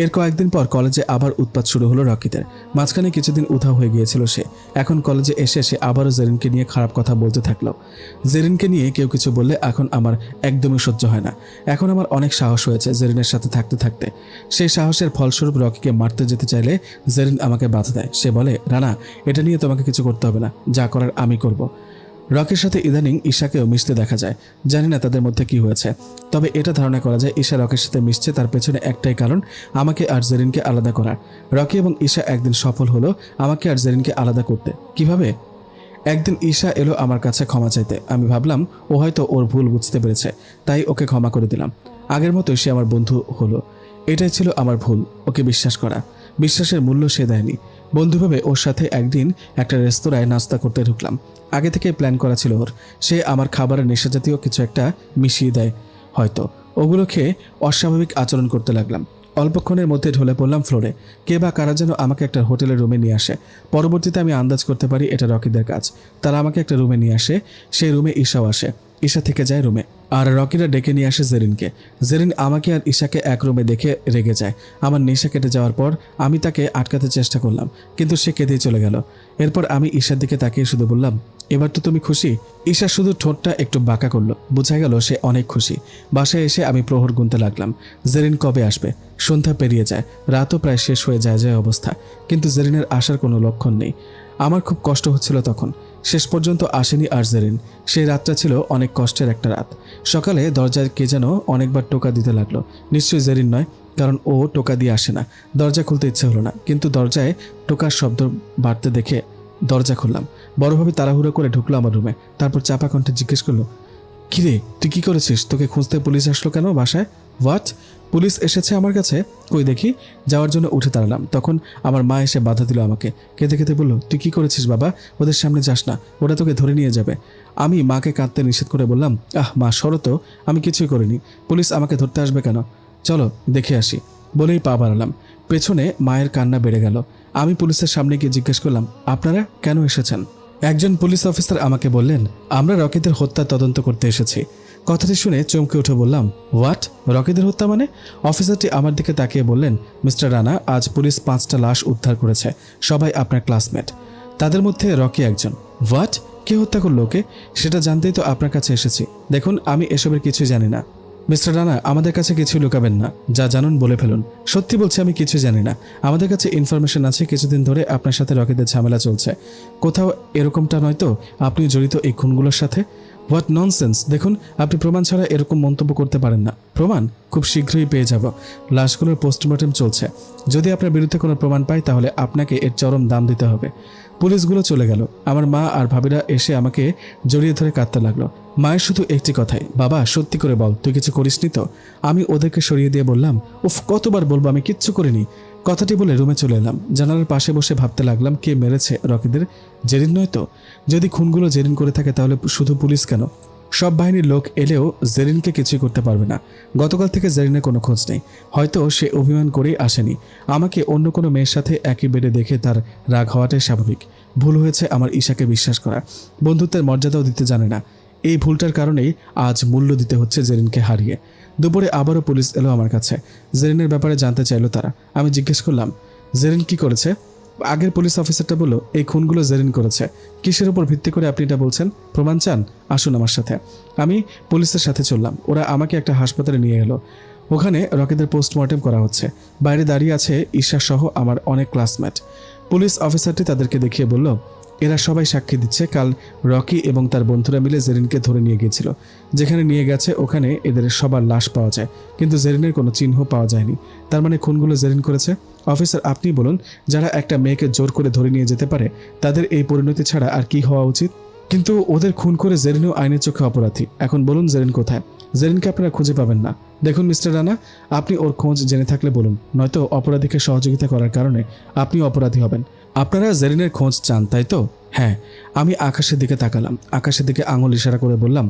এর কয়েকদিন পর কলেজে আবার উৎপাত শুরু হলো রকিদের। মাঝখানে কিছুদিন উধাও হয়ে গিয়েছিল সে। এখন কলেজে এসে সে আবারও জেরিনকে নিয়ে খারাপ কথা বলতে থাকলো। জেরিনকে নিয়ে কেউ কিছু বললে এখন আমার একদমই সহ্য হয় না। এখন আমার অনেক সাহস হয়েছে জেরিনের সাথে থাকতে থাকতে। সেই সাহসের ফলস্বরূপ রকিকে মারতে যেতে চাইলে জেরিন আমাকে বাধা দেয়। সে বলে, রানা, এটা নিয়ে তোমাকে কিছু করতে হবে না, যা করার আমি করব। রকির সাথে ইদানিং ঈশাকেও মিশতে দেখা যায়। জানি না তাদের মধ্যে কি হয়েছে, তবে এটা ধারণা করা যায় ঈশা রকির সাথে মিশছে তার পেছনে একটাই কারণ, আমাকে আর জেরিনকে আলাদা করার। রকি এবং ঈশা একদিন সফল হলো আমাকে আর জেরিনকে আলাদা করতে। কিভাবে? একদিন ঈশা এলো আমার কাছে ক্ষমা চাইতে। আমি ভাবলাম ও হয়তো ওর ভুল বুঝতে পেরেছে, তাই ওকে ক্ষমা করে দিলাম। আগের মতোই সে আমার বন্ধু হলো। এটাই ছিল আমার ভুল, ওকে বিশ্বাস করা। বিশ্বাসের মূল্য সে দেয়নি। বন্ধুভাবে ওর সাথে একদিন একটা রেস্তোরাঁয় নাস্তা করতে ঢুকলাম। আগে থেকে প্ল্যান করা ছিল ওর। সে আমার খাবারের নেশাজাতীয় কিছু একটা মিশিয়ে দেয় হয়তো। ওগুলো খেয়ে অস্বাভাবিক আচরণ করতে লাগলাম। অল্পক্ষণের মধ্যে ঢলে পড়লাম ফ্লোরে। কে বা কারা যেন আমাকে একটা হোটেলের রুমে নিয়ে আসে। পরবর্তীতে আমি আন্দাজ করতে পারি এটা রকিদের কাজ। তারা আমাকে একটা রুমে নিয়ে আসে। সেই রুমে ঈশাও আসে। ঈশা থেকে যায় রুমে, আর রকিরা ডেকে নিয়ে আসে জেরিনকে। জেরিন আমাকে আর ঈশাকে এক রুমে দেখে রেগে যায়। আমার নেশা কেটে যাওয়ার পর আমি তাকে আটকাতে চেষ্টা করলাম, কিন্তু সে কেঁদেই চলে গেল। এরপর আমি ঈশার দিকে তাকিয়ে শুধু বললাম, এবার তো তুমি খুশি? ঈশা শুধু ঠোঁটটা একটু বাঁকা করলো। বোঝা গেল সে অনেক খুশি। বাসায় এসে আমি প্রহর গুনতে লাগলাম, জেরিন কবে আসবে। সন্ধ্যা পেরিয়ে যায়, রাতও প্রায় শেষ হয়ে যায় অবস্থা, কিন্তু জেরিনের আসার কোনো লক্ষণ নেই। আমার খুব কষ্ট হচ্ছিল তখন। শেষ পর্যন্ত আসেনি আর জেরিন। সেই রাতটা ছিল অনেক কষ্টের একটা রাত। সকালে দরজায় কে যেন অনেকবার টোকা দিতে লাগলো। নিশ্চয়ই জেরিন নয়, কারণ ও টোকা দিয়ে আসে না। দরজা খুলতে ইচ্ছে হলো না, কিন্তু দরজায় টোকার শব্দ বাড়তে দেখে দরজা খুললাম। বড়ভাবে তাড়াহুড়ো করে ঢুকলো আমার রুমে। তারপর চাপা কণ্ঠে জিজ্ঞেস করলো, কিরে তুই কি করেছিস? তোকে খুঁজতে পুলিশ আসলো কেন বাসায়? হোয়াট? পুলিশ এসেছে আমার কাছে? কই দেখি। যাওয়ার জন্য উঠে দাঁড়ালাম, তখন আমার মা এসে বাধা দিল আমাকে। কেঁদে কেঁদে বলল, তুই কি করেছিস বাবা? ওদের সামনে যাস না, ওরা তোকে ধরে নিয়ে যাবে। আমি মাকে কাঁদতে নিষেধ করে বললাম, মা সরো তো, আমি কিছুই করিনি। পুলিশ আমাকে ধরতে আসবে কেন? চলো দেখে আসি। বলেই পা বাড়ালাম। পেছনে মায়ের কান্না বেড়ে গেল। আমি পুলিশের সামনে গিয়ে জিজ্ঞেস করলাম, আপনারা কেন এসেছেন? একজন পুলিশ অফিসার আমাকে বললেন, আমরা রকিদের হত্যা তদন্ত করতে এসেছি। কথাটি শুনে চমকে উঠে বললাম, হোয়াট? রকিদের হত্যা মানে? অফিসারটি আমার দিকে তাকিয়ে বললেন, মিস্টার রানা, আজ পুলিশ 5টা লাশ উদ্ধার করেছে, সবাই আপনার ক্লাসমেট। তাদের মধ্যে রকি একজন। হোয়াট? কে হত্যা করলো ওকে? সেটা জানতেই তো আপনার কাছে এসেছি। দেখুন, আমি এসবের কিছুই জানি না। মিস্টার রানা, আমাদের কাছে কিছু লুকাবেন না, যা জানুন বলে ফেলুন। সত্যি বলছি, আমি কিছু জানি না। আমাদের কাছে ইনফরমেশন আছে কিছুদিন ধরে আপনার সাথে রকিদের ঝামেলা চলছে। কোথাও এরকমটা নয় তো আপনি জড়িত এই খুনগুলোর সাথে? What nonsense! দেখুন, আপনি প্রমাণ ছাড়া এরকম মন্তব্য করতে পারেন না। প্রমাণ খুব শীঘ্রই পেয়ে যাব। লাশগুলোর পোস্টমর্টেম চলছে। যদি আপনার বিরুদ্ধে কোনো প্রমাণ পাই তাহলে আপনাকে এর চরম দাম দিতে হবে। পুলিশগুলো চলে গেল। আমার মা আর ভাবিরা এসে আমাকে জড়িয়ে ধরে কাঁদতে লাগলো। মায়ের শুধু একটি কথাই, বাবা সত্যি করে বল, তুই কিছু করিসনি তো? আমি ওদেরকে সরিয়ে দিয়ে বললাম, উফ, কতবার বলবো আমি কিচ্ছু করিনি। কথাটি বলে রুমে চলে এলাম। জানালার পাশে বসে ভাবতে লাগলাম, কে মেরেছে রকিদের? জেরিন নয় তো? যদি খুনগুলো জেরিন করে থাকে তাহলে শুধু পুলিশ কেন? সব বাহিনীর লোক এলেও জেরিনকে কিছুই করতে পারবে না। গতকাল থেকে জেরিনের কোনো খোঁজ নেই। হয়তো সে অভিমান করেই আসেনি। আমাকে অন্য কোনো মেয়ের সাথে একই বেডে দেখে তার রাগ হওয়াটাই স্বাভাবিক। ভুল হয়েছে আমার ঈশাকে বিশ্বাস করা। বন্ধুত্বের মর্যাদাও দিতে জানে না। এই ভুলটার কারণেই আজ মূল্য দিতে হচ্ছে জেরিনকে হারিয়ে। দুপুরে আবারও পুলিশ এলো আমার কাছে। জেরিনের ব্যাপারে জানতে চাইলো তারা। আমি জিজ্ঞেস করলাম, জেরিন কি করেছে? আগের পুলিশ অফিসারটা বলল, এই খুনগুলো জেরিন করেছে। কিসের উপর ভিত্তি করে আপনি এটা বলছেন? প্রমাণ চান? আসুন আমার সাথে। আমি পুলিশের সাথে চললাম। ওরা আমাকে একটা হাসপাতালে নিয়ে গেল। ওখানে রকিদের পোস্টমর্টেম করা হচ্ছে। বাইরে দাঁড়িয়ে আছে ঈশা সহ আমার অনেক ক্লাসমেট। পুলিশ অফিসারটি তাদেরকে দেখিয়ে বলল, এরা সবাই সাক্ষী দিচ্ছে কাল রকি এবং তার বন্ধুরা মিলে জেরিনকে ধরে নিয়ে গিয়েছিল। যেখানে নিয়ে গেছে ওখানে এদের সবার লাশ পাওয়া যায়, কিন্তু জেরিনের কোনো চিহ্ন পাওয়া যায়নি। তার মানে খুনগুলো জেরিন করেছে? অফিসার, আপনি বলুন, যারা একটা মেয়েকে জোর করে ধরে নিয়ে যেতে পারে তাদের এই পরিণতি ছাড়া আর কি হওয়া উচিত? কিন্তু ওদের খুন করে জেরিনও আইনের চোখে অপরাধী। এখন বলুন, জেরিন কোথায়? জেরিনকে আপনারা খুঁজে পাবেন না। দেখুন মিস্টার রানা, আপনি ওর খোঁজ জেনে থাকলে বলুন, নয়তো অপরাধীকে সহযোগিতা করার কারণে আপনি অপরাধী হবেন। আপনারা জেরিনের খোঁজ চান, তাই তো? হ্যাঁ। আমি আকাশের দিকে তাকালাম। আকাশের দিকে আঙুল ইশারা করে বললাম,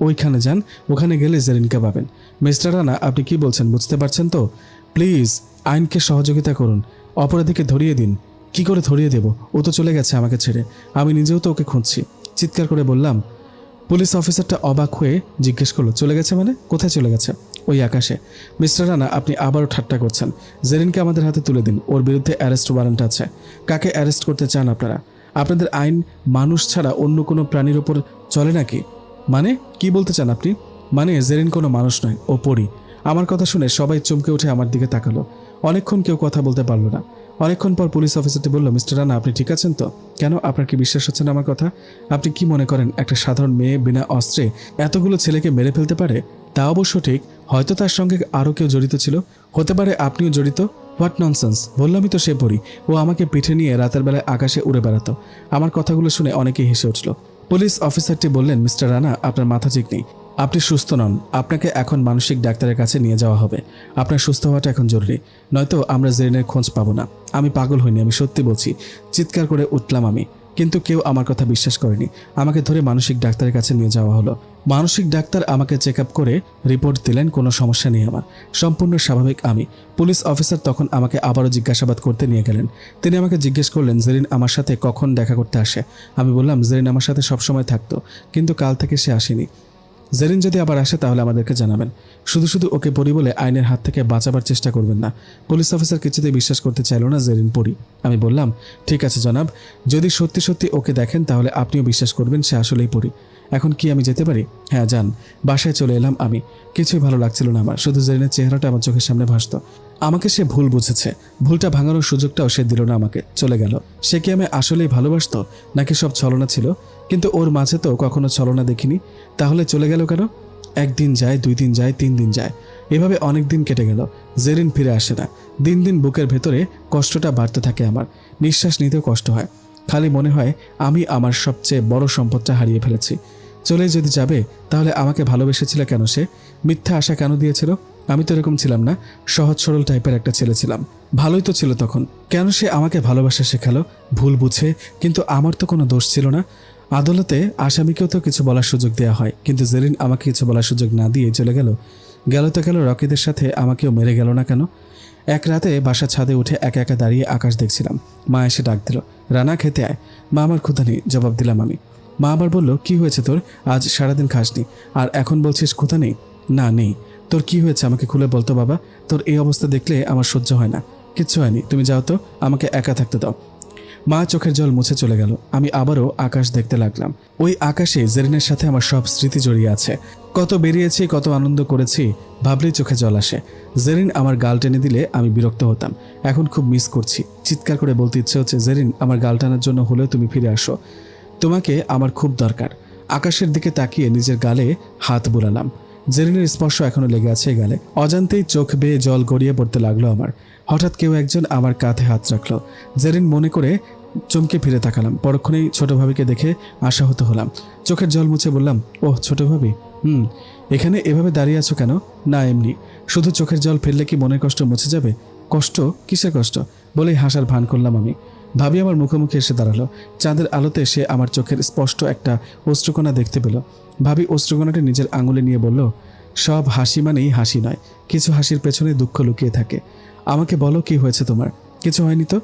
ওইখানে যান, ওখানে গেলে জেরিনকে পাবেন। মিস্টার রানা, আপনি কি বলছেন বুঝতে পারছেন তো? প্লিজ আইনকে সহযোগিতা করুন, অপরাধীকে ধরিয়ে দিন। কি করে ধরিয়ে দেব? ও তো চলে গেছে আমাকে ছেড়ে। আমি নিজেও তো ওকে খুঁজছি। চিৎকার করে বললাম। পুলিশ অফিসারটা অবাক হয়ে জিজ্ঞেস করলো, চলে গেছে মানে? কোথায় চলে গেছে? ওই আকাশে। মিস্টার রানা, আপনি আবারও ঠাট্টা করছেন। জেরিনকে আমাদের হাতে তুলে দিন। ওর বিরুদ্ধে অ্যারেস্ট ওয়ারেন্ট আছে। কাকে অ্যারেস্ট করতে চান আপনারা? আপনাদের আইন মানুষ ছাড়া অন্য কোনো প্রাণীর ওপর চলে নাকি? মানে কি বলতে চান আপনি? মানে জেরিন কোনো মানুষ নয়, ও পরী। আমার কথা শুনে সবাই চমকে উঠে আমার দিকে তাকালো। অনেকক্ষণ কেউ কথা বলতে পারলো না। অনেকক্ষণ পর পুলিশ অফিসারটি বলল, মিস্টার রানা, আপনি ঠিক আছেন তো? কেন, আপনার কি বিশ্বাস হচ্ছে না আমার কথা? আপনি কি মনে করেন একটা সাধারণ মেয়ে বিনা অস্ত্রে এতগুলো ছেলেকে মেরে ফেলতে পারে? তা অবশ্য ঠিক, হয়তো তার সঙ্গে আরও কেউ জড়িত ছিল। হতে পারে আপনিও জড়িত। What nonsense! বললামই তো সে পরী। ও আমাকে পিঠে নিয়ে রাতের বেলায় আকাশে উড়ে বেড়াতো। আমার কথাগুলো শুনে অনেকেই হেসে উঠল। পুলিশ অফিসারটি বললেন, মিস্টার রানা, আপনার মাথা ঠিক নেই। আপনি সুস্থ নন। আপনাকে এখন মানসিক ডাক্তারের কাছে নিয়ে যাওয়া হবে। আপনার সুস্থ হওয়াটা এখন জরুরি, নয়তো আমরা জেরিনের খোঁজ পাবো না। আমি পাগল হইনি, আমি সত্যি বলছি। চিৎকার করে উঠলাম আমি। কিন্তু কেউ আমার কথা বিশ্বাস করেনি। আমাকে ধরে মানসিক ডাক্তারের কাছে নিয়ে যাওয়া হলো। মানসিক ডাক্তার আমাকে চেক আপ করে রিপোর্ট দিলেন, কোনো সমস্যা নেই আমার, সম্পূর্ণ স্বাভাবিক আমি। পুলিশ অফিসার তখন আমাকে আবারও জিজ্ঞাসাবাদ করতে নিয়ে গেলেন। তিনি আমাকে জিজ্ঞেস করলেন, জেরিন আমার সাথে কখন দেখা করতে আসে? আমি বললাম, জেরিন আমার সাথে সবসময় থাকতো, কিন্তু কাল থেকে সে আসেনি। জেরিন যদি আবার আসে তাহলে আমাদেরকে জানাবেন। শুধু শুধু ওকে পরী বলে আইনের হাত থেকে বাঁচাবার চেষ্টা করবেন না। পুলিশ অফিসার কিছুতেই বিশ্বাস করতে চাইল না জেরিন পরী। আমি বললাম, ঠিক আছে জনাব, যদি সত্যি সত্যি ওকে দেখেন তাহলে আপনিও বিশ্বাস করবেন সে আসলেই পরী। এখন কি আমি যেতে পারি? হ্যাঁ যান। বাসায় চলে এলাম আমি। কিছুই ভালো লাগছিল না আমার, শুধু জেরিনের চেহারাটা আমার চোখের সামনে ভাসত। আমাকে সে ভুল বুঝেছে। ভুলটা ভাঙানোর সুযোগটাও সে দিল না আমাকে, চলে গেল। সে কি আমি আসলেই ভালোবাসতো, নাকি সব ছলনা ছিল? কিন্তু ওর মাঝে তো কখনো ছলনা দেখিনি। তাহলে চলে গেল কেন? 1 দিন যায়, 2 দিন যায়, 3 দিন যায়, এভাবে অনেক দিন কেটে গেল। জেরিন ফিরে আসে না। দিন দিন বুকের ভেতরে কষ্টটা বাড়তে থাকে আমার। নিঃশ্বাস নিতেও কষ্ট হয়। খালি মনে হয় আমি আমার সবচেয়ে বড় সম্পদটা হারিয়ে ফেলেছি। চলে যদি যাবে তাহলে আমাকে ভালোবেসেছিল কেন? সে মিথ্যা আশা কেন দিয়েছিল? আমি তো এরকম ছিলাম না, সহজ সরল টাইপের একটা ছেলে ছিলাম। ভালোই তো ছিল তখন। কেন সে আমাকে ভালোবাসা শেখালো ভুল বুঝে? কিন্তু আমার তো কোনো দোষ ছিল না। আদালতে আসামিকেও তো কিছু বলার সুযোগ দেওয়া হয়, কিন্তু জেরিন আমাকে কিছু বলার সুযোগ না দিয়ে চলে গেল। গেল তো গেল, রকিদের সাথে আমাকেও মেরে গেল না কেন? এক রাতে বাসার ছাদে উঠে একা একা দাঁড়িয়ে আকাশ দেখছিলাম। মা এসে ডাক দিল, রানা খেতে আয়। মা আমার ক্ষুধা নেই, জবাব দিলাম আমি। মা আবার বলল, কি হয়েছে তোর? আজ সারাদিন খাসনি আর এখন বলছিস ক্ষুধা নেই? না নেই। তোর কি হয়েছে আমাকে খুলে বলতো বাবা। তোর এই অবস্থা দেখলে আমার সহ্য হয় না। কিচ্ছু হয়নি, তুমি যাও তো, আমাকে একা থাকতে দাও। মা চোখের জল মুছে চলে গেল। আমি আবারও আকাশ দেখতে লাগলাম। ওই আকাশে জেরিনের সাথে আমার সব স্মৃতি জড়িয়ে আছে। কত বেরিয়েছি, কত আনন্দ করেছি, ভাবলেই চোখে জল আসে। জেরিন আমার গাল টেনে দিলে আমি বিরক্ত হতাম। এখন খুব মিস করছি। চিৎকার করে বলতে ইচ্ছে হচ্ছে, জেরিন আমার গাল টানার জন্য হলেও তুমি ফিরে আসো, তোমাকে আমার খুব দরকার। আকাশের দিকে তাকিয়ে নিজের গালে হাত বুলালাম। জেরিনের স্পর্শ এখনো লেগে আছে গালে। অজান্তেই চোখ বেয়ে জল গড়িয়ে পড়তে লাগলো আমার। হঠাৎ কেউ একজন আমার কাঁধে হাত রাখলো। জেরিন মনে করে চমকে ফিরে তাকালাম। পরক্ষণেই ছোট ভাবিকে দেখে আশাহত হলাম। চোখের জল মুছে বললাম, ওহ ছোট ভাবি, এখানে এভাবে দাঁড়িয়ে আছো কেন? না এমনি। শুধু চোখের জল ফেললে কি মনের কষ্ট মুছে যাবে? কষ্ট? কিসের কষ্ট? বলেই হাসার ভান করলাম আমি। ভাবি আমার মুখোমুখি এসে দাঁড়ালো। চাঁদের আলোতে সে আমার চোখের স্পষ্ট একটা অশ্রুকণা দেখতে পেল। ভাবি অশ্রুকণাটি নিজের আঙুলে নিয়ে বলল, সব হাসি মানেই হাসি নয়, কিছু হাসির পেছনে দুঃখ লুকিয়ে থাকে। আমাকে বলো, কি হয়েছে তোমার? কিছু হয়নি তো?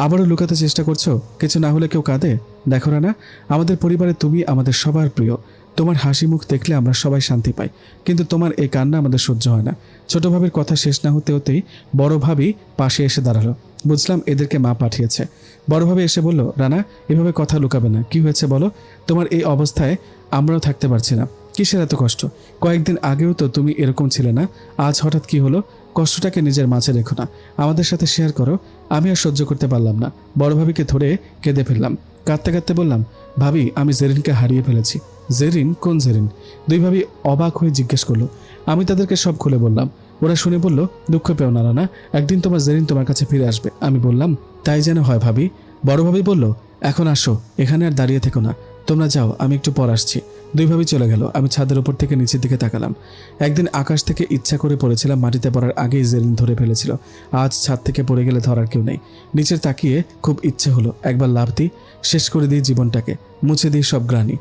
আবারও লুকাতে চেষ্টা করছো? কিছু না হলে কেউ কাঁদে? দেখো না, আমাদের পরিবারে তুমি আমাদের সবার প্রিয়। তোমার হাসি মুখ দেখলে আমরা সবাই শান্তি পাই, কিন্তু তোমার এই কান্না আমাদের সহ্য হয় না। ছোট ভাবির কথা শেষ না হতে হতেই বড় ভাবি পাশে এসে দাঁড়ালো। বুঝলাম এদেরকে মা পাঠিয়েছে। বড় ভাবি এসে বলল, রানা এভাবে কথা লুকাবে না, কি হয়েছে বলো? তোমার এই অবস্থায় আমরাও থাকতে পারছি না। কিসের এত কষ্ট? কয়েকদিন আগেও তো তুমি এরকম ছিলে না, আজ হঠাৎ কি হলো? কষ্টটাকে নিজের মাঝে রেখো না, আমাদের সাথে শেয়ার করো। আমি আর সহ্য করতে পারলাম না। বড় ভাবিকে ধরে কেঁদে ফেললাম। কাঁদতে কাঁদতে বললাম, ভাবি আমি জেরিনকে হারিয়ে ফেলেছি। জেরিন? কোন জেরিন? দুই ভাবি অবাক হয়ে জিজ্ঞেস করলো। আমি তাদেরকে সব খুলে বললাম। ওরা শুনে বলল, দুঃখ পেও না রানা, একদিন তোমার জেরিন তোমার কাছে ফিরে আসবে। আমি বললাম, তাই যেন হয় ভাবি। বড় ভাবি বলল, এখন আসো, এখানে আর দাঁড়িয়ে থেকো না, তোমরা যাও, আমি একটু পর আসছি। দুই ভাবি চলে গেল। আমি ছাদের উপর থেকে নিচের দিকে তাকালাম। একদিন আকাশ থেকে ইচ্ছা করে পড়েছিলাম, মাটিতে পড়ার আগেই জেরিন ধরে ফেলেছিল। আজ ছাদ থেকে পড়ে গেলে ধরার কেউ নেই। নিচের তাকিয়ে খুব ইচ্ছে হলো একবার লাফ দিই, শেষ করে দিই জীবনটাকে, মুছে দিই সব গ্লানি।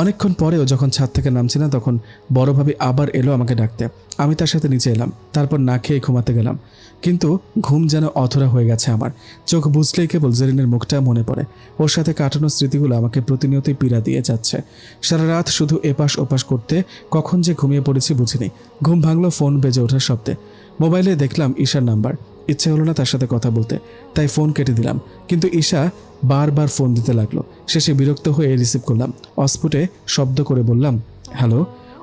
অনেকক্ষণ পরেও যখন ছাদ থেকে নামছি না, তখন বড় ভাবি আবার এলো আমাকে ডাকতে। আমি তার সাথে নিচে এলাম। তারপর না খেয়ে ঘুমাতে গেলাম। কিন্তু ঘুম যেন অধরা হয়ে গেছে আমার। চোখ বুঝলেই কেবল জেরিনের মুখটা মনে পড়ে। ওর সাথে কাটানো স্মৃতিগুলো আমাকে প্রতিনিয়তই পীড়া দিয়ে যাচ্ছে। সারা রাত শুধু এপাশ ওপাশ করতে কখন যে ঘুমিয়ে পড়েছি বুঝিনি। ঘুম ভাঙলো ফোন বেজে ওঠার শব্দে। মোবাইলে দেখলাম ঈশার নাম্বার। ইচ্ছে হলো না তার সাথে কথা বলতে, তাই ফোন কেটে দিলাম। কিন্তু ঈশা বারবার ফোন দিতে লাগলো। শেষে বিরক্ত হয়ে রিসিভ করলাম। অস্ফুটে শব্দ করে বললাম, হ্যালো।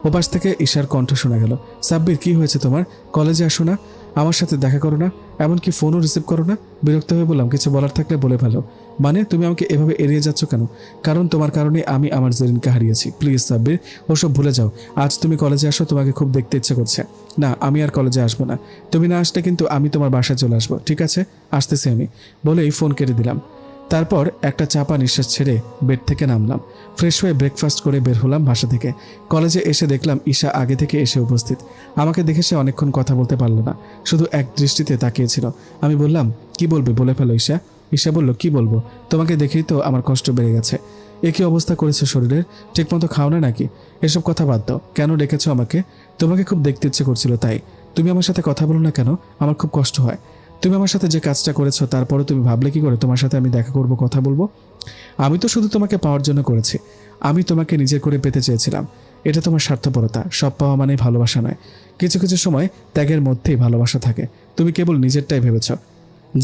ওপাশ থেকে ঈশার কণ্ঠ শোনা গেল, সাব্বির কি হয়েছে তোমার? কলেজে আসো না, আমার সাথে দেখা করো না, এমনকি ফোনও রিসিভ করো না? বিরক্ত হয়ে বললাম, কিছু বলার থাকলে বলে ফেলো। মানে তুমি আমাকে এভাবে এড়িয়ে যাচ্ছ কেন? কারণ তোমার কারণে আমি আমার জেরিনকে হারিয়েছি। প্লিজ সাব্বির, ওসব ভুলে যাও। আজ তুমি কলেজে আসো, তোমাকে খুব দেখতে ইচ্ছে করছে। না, আমি আর কলেজে আসবো না। তুমি না আসলে কিন্তু আমি তোমার বাসায় চলে আসবো, ঠিক আছে? আসতেছি আমি, বলেই ফোন কেটে দিলাম। তারপর একটা চাপা নিঃশ্বাস ছেড়ে বেড থেকে নামলাম। ফ্রেশ হয়ে ব্রেকফাস্ট করে বের হলাম বাসা থেকে। কলেজে এসে দেখলাম ঈশা আগে থেকে এসে উপস্থিত। আমাকে দেখে সে অনেকক্ষণ কথা বলতে পারলো না, শুধু এক দৃষ্টিতে তাকিয়েছিল। আমি বললাম, কি বলবে বলে ফেলো ঈশা। ঈশা বলল, কি বলবো, তোমাকে দেখেই তো আমার কষ্ট বেড়ে গেছে। একই অবস্থা করেছে শরীরের, ঠিকমতো খাও না নাকি? এসব কথা বাদ দাও, কেন ডেকেছো আমাকে? তোমাকে খুব দেখতে ইচ্ছে করছিল তাই। তুমি আমার সাথে কথা বলো না কেন? আমার খুব কষ্ট হয়। তুমি আমার সাথে যে কাজটা করেছো, তারপরে তুমি ভাবলে কি করে তোমার সাথে আমি দেখা করব, কথা বলবো? আমি তো শুধু তোমাকে পাওয়ার জন্য করেছি। আমি তোমাকে নিজের করে পেতে চেয়েছিলাম। এটা তোমার স্বার্থপরতা। সব পাওয়া মানেই ভালোবাসা নয়। কিছু কিছু সময় ত্যাগের মধ্যেই ভালোবাসা থাকে। তুমি কেবল নিজেরটাই ভেবেছ,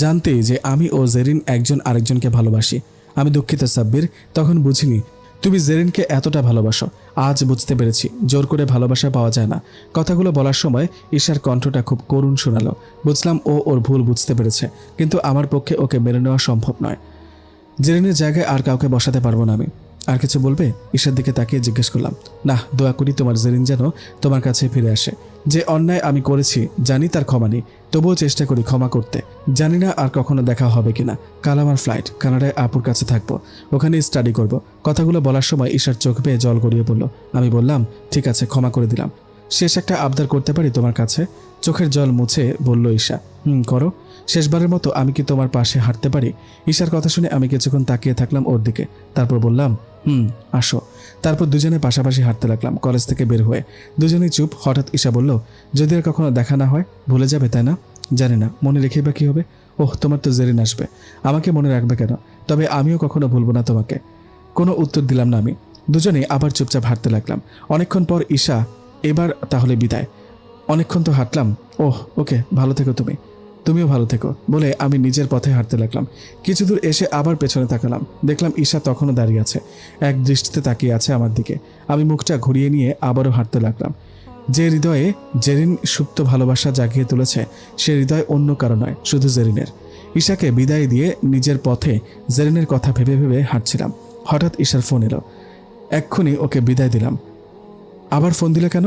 জানতেই যে আমি ও জেরিন একজন আরেকজনকে ভালোবাসি। আমি দুঃখিত সাব্বির, তখন বুঝিনি তুমি জেরিনকে এতটা ভালোবাসো। আজ বুঝতে পেরেছি, জোর করে ভালোবাসা পাওয়া যায় না। কথাগুলো বলার সময় ঈশার কণ্ঠটা খুব করুণ শোনালো। বুঝলাম ও ওর ভুল বুঝতে পেরেছে, কিন্তু আমার পক্ষে ওকে মেনে নেওয়া সম্ভব নয়। জেরিনের জায়গায় আর কাউকে বসাতে পারবো না আমি। আর কিছু বলবে? ঈশার দিকে তাকিয়ে জিজ্ঞেস করলাম। না, দোয়া করি তোমার জেরিন যেন তোমার কাছে ফিরে আসে। যে অন্যায় আমি করেছি জানি তার ক্ষমা নেই, তবুও চেষ্টা করি ক্ষমা করতে। জানি না আর কখনো দেখা হবে কিনা। কাল আমার ফ্লাইট, কানাডায় আপুর কাছে থাকবো, ওখানে স্টাডি করব। কথাগুলো বলার সময় ঈশার চোখ বেয়ে জল গড়িয়ে পড়ল। আমি বললাম, ঠিক আছে, ক্ষমা করে দিলাম। শেষ একটা আবদার করতে পারি তোমার কাছে? চোখের জল মুছে বলল ঈশা। করো। শেষবারের মতো আমি কি তোমার পাশে হাঁটতে পারি? ঈশার কথা শুনে আমি কিছুক্ষণ তাকিয়ে থাকলাম ওর দিকে, তারপর বললাম, আসো। তারপর দুজনে পাশাপাশি হাঁটতে লাগলাম কলেজ থেকে বের হয়ে। দুজনেই চুপ। হঠাৎ ঈশা বলল, যদি আর কখনো দেখা না হয় ভুলে যাবে তাই না? জানি না, মনে রেখে বা কী হবে? ওহ, তোমার তো জেরিন আসবে, আমাকে মনে রাখবে কেন? তবে আমিও কখনো ভুলবো না তোমাকে। কোনো উত্তর দিলাম না আমি। দুজনেই আবার চুপচাপ হাঁটতে লাগলাম। অনেকক্ষণ পর ঈশা, এবার তাহলে বিদায়। অনেকক্ষণ তো হাঁটলাম। ওহ, ওকে, ভালো থেকো তুমিও ভালো থেকো বলে আমি নিজের পথে হাঁটতে লাগলাম। কিছু দূর এসে আবার পেছনে তাকালাম। দেখলাম ঈশা তখনও দাঁড়িয়ে আছে, এক দৃষ্টিতে তাকিয়ে আছে আমার দিকে। আমি মুখটা ঘুরিয়ে নিয়ে আবারও হাঁটতে লাগলাম। যে হৃদয়ে জেরিন সুপ্ত ভালোবাসা জাগিয়ে তুলেছে, সে হৃদয় অন্য কারো নয়, শুধু জেরিনের। ঈশাকে বিদায় দিয়ে নিজের পথে জেরিনের কথা ভেবে ভেবে হাঁটছিলাম। হঠাৎ ঈশার ফোন এলো। এক্ষুনি ওকে বিদায় দিলাম। আবার ফোন দিলে কেন?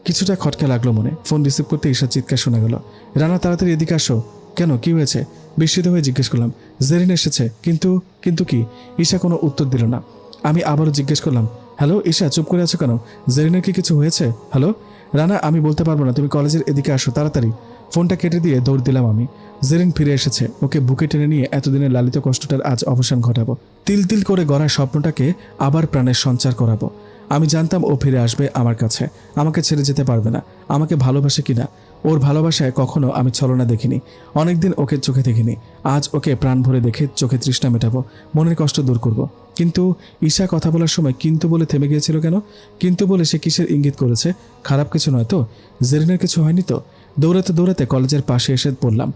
কিছুটা খটকা লাগলো মনে। ফোন রিসিভ করতে ঈশার চিৎকার শোনা গেল। রানা, তাড়াতাড়ি এদিকে আসো। কেন, কি হয়েছে? বিস্মিত হয়ে জিজ্ঞেস করলাম। জেরিন এসেছে। কিন্তু কিন্তু কি? ঈশা কোনো উত্তর দিল না। আমি আবারও জিজ্ঞেস করলাম, হ্যালো ঈশা, চুপ করে আছো কেন? জেরিনের কি কিছু হয়েছে? হ্যালো রানা, আমি বলতে পারবো না, তুমি কলেজের এদিকে আসো তাড়াতাড়ি। ফোনটা কেটে দিয়ে দৌড় দিলাম আমি। জেরিন ফিরে এসেছে। ওকে বুকে টেনে নিয়ে এতদিনের লালিত কষ্টটার আজ অবসান ঘটাবো। তিল তিল করে গড়া স্বপ্নটাকে আবার প্রাণের সঞ্চার করাবো। আমি জানতাম ও ফিরে আসবে আমার কাছে, আমাকে ছেড়ে যেতে পারবে না। আমাকে ভালোবাসে কিনা, ওর ভালোবাসায় কখনো আমি ছলনা দেখিনি। অনেকদিন ওকে চোখে দেখিনি। আজ ওকে প্রাণ ভরে দেখে চোখে তৃষ্ণা মেটাবো, মনের কষ্ট দূর করব। কিন্তু ঈশা কথা বলার সময় কিন্তু বলে থেমে গিয়েছিল কেন? কিন্তু বলে সে কিসের ইঙ্গিত করেছে? খারাপ কিছু নয় তো? জেরিনের কিছু হয়নি তো? দৌড়াতে দৌড়াতে কলেজের পাশে এসে পড়লাম।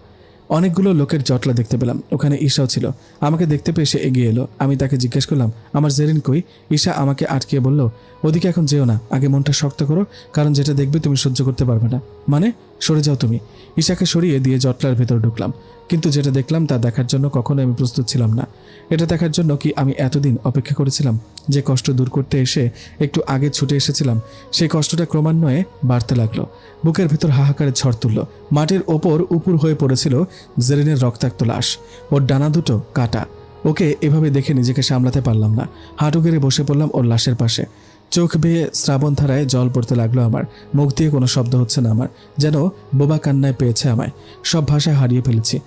অনেকগুলো লোকের জটলা দেখতে পেলাম। ওখানে ঈশাও ছিল। আমাকে দেখতে পেয়ে সে এগিয়ে এলো। আমি তাকে জিজ্ঞেস করলাম, আমার জেরিন কই? ঈশা আমাকে আটকিয়ে বলল, ওদিকে এখন যেও না, আগে মনটা শক্ত করো, কারণ যেটা দেখবে তুমি সহ্য করতে পারবে না। মানে? সরে যাও তুমি। ঈশাকে সরিয়ে দিয়ে জটলার ভেতর ঢুকলাম। কিন্তু যেটা দেখলাম তা দেখার জন্য কখনো আমি প্রস্তুত ছিলাম না। এটা দেখার জন্য কি আমি এতদিন অপেক্ষা করেছিলাম? যে কষ্ট দূর করতে এসে একটু আগে ছুটে এসেছিলাম, সেই কষ্টটা ক্রমান্বয়ে বাড়তে লাগলো। বুকের ভেতর হাহাকারে ঝড় তুলল। মাটির ওপর উপুর হয়ে পড়েছিল জেরিনের রক্তাক্ত লাশ। ওর ডানা দুটো কাটা। ওকে এভাবে দেখে নিজেকে সামলাতে পারলাম না। হাঁটু গেড়ে বসে পড়লাম ওর লাশের পাশে। চোখ বেয়ে শ্রাবণ ধারায় জল পড়তে লাগলো আমার। মুখ দিয়ে কোনো শব্দ হচ্ছে না আমার, যেন বোবা কান্নায় পেয়েছে আমায়। সব ভাষা হারিয়ে ফেলেছি।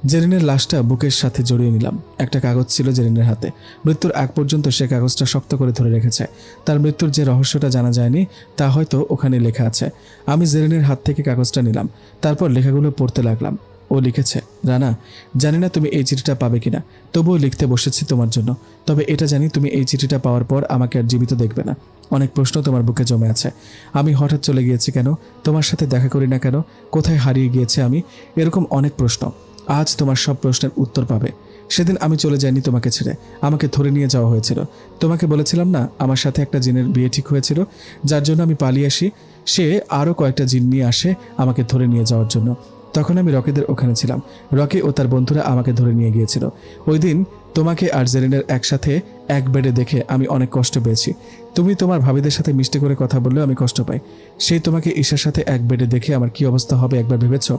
জেরিনের লাশটা বুকের সাথে জড়িয়ে নিলাম। একটা কাগজ ছিল জেরিনের হাতে। মৃত্যুর আগ পর্যন্ত সে কাগজটা শক্ত করে ধরে রেখেছে। তার মৃত্যুর যে রহস্যটা জানা যায়নি তা হয়তো ওখানে লেখা আছে। আমি জেরিনের হাত থেকে কাগজটা নিলাম। তারপর লেখাগুলো পড়তে লাগলাম। ও লিখেছে, রানা, জানি না তুমি এই চিঠিটা পাবে কিনা, তবুও লিখতে বসেছি তোমার জন্য। তবে এটা জানি, তুমি এই চিঠিটা পাওয়ার পর আমাকে আর জীবিত দেখবে না। অনেক প্রশ্ন তোমার বুকে জমে আছে। আমি হঠাৎ চলে গিয়েছি কেন? তোমার সাথে দেখা করি না কেন? কোথায় হারিয়ে গিয়েছে আমি? এরকম অনেক প্রশ্ন। আজ তোমার সব প্রশ্নের উত্তর পাবে। সেদিন আমি চলে যাইনি তোমাকে ছেড়ে, আমাকে ধরে নিয়ে যাওয়া হয়েছিল। তোমাকে বলেছিলাম না আমার সাথে একটা জিনের বিয়ে ঠিক হয়েছিল, যার জন্য আমি পালিয়ে আসি। সে আরও কয়েকটা জিন নিয়ে আসে আমাকে ধরে নিয়ে যাওয়ার জন্য। তখন আমি রকিদের ওখানে ছিলাম। রকি ও তার বন্ধুরা আমাকে ধরে নিয়ে গিয়েছিল। ওই দিন তোমাকে আর জেরিনের একসাথে এক বেডে দেখে আমি অনেক কষ্ট পেয়েছি। তুমি তোমার ভাবিদের সাথে মিষ্টি করে কথা বললেও আমি কষ্ট পাই। সেই তোমাকে ঈশার সাথে এক বেডে দেখে আমার কি অবস্থা হবে একবার ভেবেছ?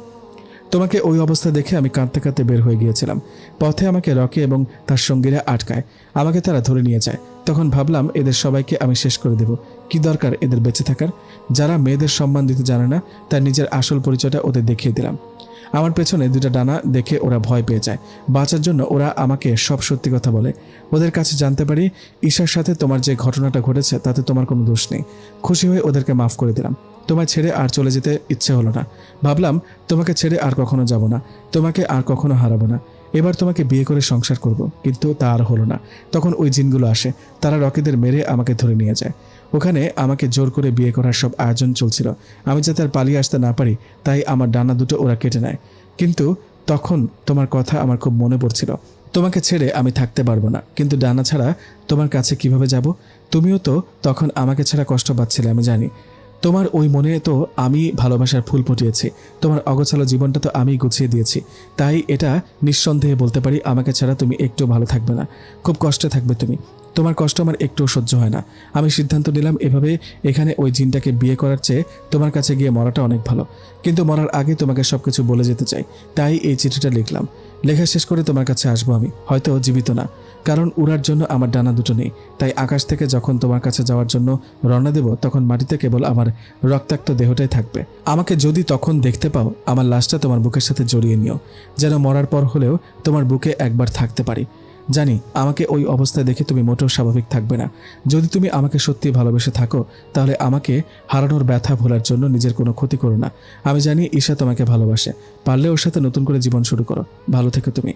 তোমাকে ওই অবস্থা দেখে আমি কাঁদতে কাঁদতে বের হয়ে গিয়েছিলাম। পথে আমাকে রকি এবং তার সঙ্গীরা আটকায়। আমাকে তারা ধরে নিয়ে যায়। তখন ভাবলাম এদের সবাইকে আমি শেষ করে দেব। কি দরকার এদের বেঁচে থাকার? যারা মেয়েদের সম্মান দিতে জানে না, তার নিজের আসল পরিচয়টা ওদের দেখিয়ে দিলাম। আমার পেছনে দুটা ডানা দেখে ওরা ভয় পেয়ে যায়। বাঁচার জন্য ওরা আমাকে সব সত্যি কথা বলে। ওদের কাছে জানতে পারি ঈশার সাথে তোমার যে ঘটনাটা ঘটেছে তাতে তোমার কোনো দোষ নেই। খুশি হয়ে ওদেরকে মাফ করে দিলাম। তোমায় ছেড়ে আর চলে যেতে ইচ্ছে হলো না। ভাবলাম তোমাকে ছেড়ে আর কখনো যাব না, তোমাকে আর কখনো হারাবো না। এবার তোমাকে বিয়ে করে সংসার করব, কিন্তু তা আর হলো না। তখন ওই জিনগুলো আসে। তারা রকিদের মেরে আমাকে ধরে নিয়ে যায়। ওখানে আমাকে জোর করে বিয়ে করার সব আয়োজন চলছিল। আমি যাতে আর পালিয়ে আসতে না পারি তাই আমার ডানা দুটো ওরা কেটে নেয়। কিন্তু তখন তোমার কথা আমার খুব মনে পড়ছিল। তোমাকে ছেড়ে আমি থাকতে পারবো না, কিন্তু ডানা ছাড়া তোমার কাছে কিভাবে যাব? তুমিও তো তখন আমাকে ছাড়া কষ্ট পাচ্ছিলে আমি জানি। তোমার ওই মনে তো আমি ভালোবাসার ফুল ফুটিয়েছি, তোমার অগোছালো জীবনটা তো আমি গুছিয়ে দিয়েছি। তাই এটা নিঃসন্দেহে বলতে পারি, আমাকে ছাড়া তুমি একটু ভালো থাকবে না, খুব কষ্টে থাকবে তুমি। তোমার কষ্ট আমার একটুও সহ্য হয় না। আমি সিদ্ধান্ত নিলাম এভাবে এখানে ওই জিনটাকে বিয়ে করার চেয়ে তোমার কাছে গিয়ে মরাটা অনেক ভালো। কিন্তু মরার আগে তোমাকে সব কিছু বলে যেতে চাই, তাই এই চিঠিটা লিখলাম। লেখা শেষ করে তোমার কাছে আসবো আমি, হয়তো জীবিত না, কারণ উড়ার জন্য আমার ডানা দুটো নেই। তাই আকাশ থেকে যখন তোমার কাছে যাওয়ার জন্য রওনা দেব, তখন মাটিতে কেবল আমার রক্তাক্ত দেহটাই থাকবে। আমাকে যদি তখন দেখতে পাও, আমার লাশটা তোমার বুকের সাথে জড়িয়ে নিও, যেন মরার পর হলেও তোমার বুকে একবার থাকতে পারি। জানি আমাকে ওই অবস্থায় দেখে তুমি মোটেও স্বাভাবিক থাকবে না। যদি তুমি আমাকে সত্যি ভালোবেসে থাকো, তাহলে আমাকে হারানোর ব্যথা ভোলার জন্য নিজের কোনো ক্ষতি করো না। আমি জানি ঈশা তোমাকে ভালোবাসে, পারলে ওর সাথে নতুন করে জীবন শুরু করো। ভালো থেকো তুমি।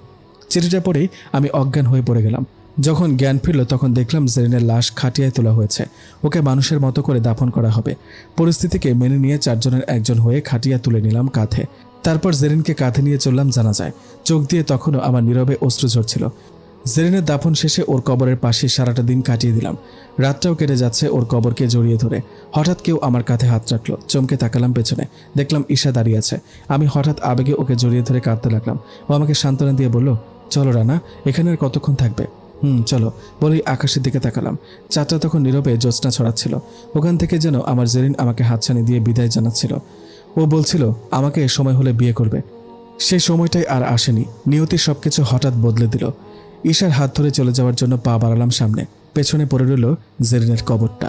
চিঠিটা পড়েই আমি অজ্ঞান হয়ে পড়ে গেলাম। যখন জ্ঞান ফিরল, তখন দেখলাম জেরিনের লাশ খাটিয়ায় তোলা হয়েছে। ওকে মানুষের মতো করে দাফন করা হবে। পরিস্থিতিকে মেনে নিয়ে চারজনের একজন হয়ে খাটিয়া তুলে নিলাম কাঁধে। তারপর জেরিনকে কাঁধে নিয়ে চললাম জানাজায়। চোখ দিয়ে তখনও আমার নীরবে অশ্রু ঝরছিল। জেরিনের দাফন শেষে ওর কবরের পাশে সারাটা দিন কাটিয়ে দিলাম। রাতটাও কেটে যাচ্ছে ওর কবরকে জড়িয়ে ধরে। হঠাৎ কেউ আমার কাঁধে হাত রাখলো। চমকে তাকালাম পেছনে, দেখলাম ঈশা দাঁড়িয়ে আছে। আমি হঠাৎ আবেগে ওকে জড়িয়ে ধরে কাঁদতে লাগলাম। ও আমাকে সান্ত্বনা দিয়ে বলল, চলো রানা, এখানে আর কতক্ষণ থাকবে? চলো বলেই আকাশের দিকে তাকালাম। চাঁদটা তখন নীরবে জ্যোৎস্না ছড়াচ্ছিল। ওখান থেকে যেন আমার জেরিন আমাকে হাতছানি দিয়ে বিদায় জানাচ্ছিল। ও বলছিল আমাকে সময় হলে বিয়ে করবে। সেই সময়টাই আর আসেনি। নিয়তি সবকিছু হঠাৎ বদলে দিল। ঈশার হাত ধরে চলে যাওয়ার জন্য পা বাড়ালাম সামনে। পেছনে পড়ে রইল জেরিনের কবরটা।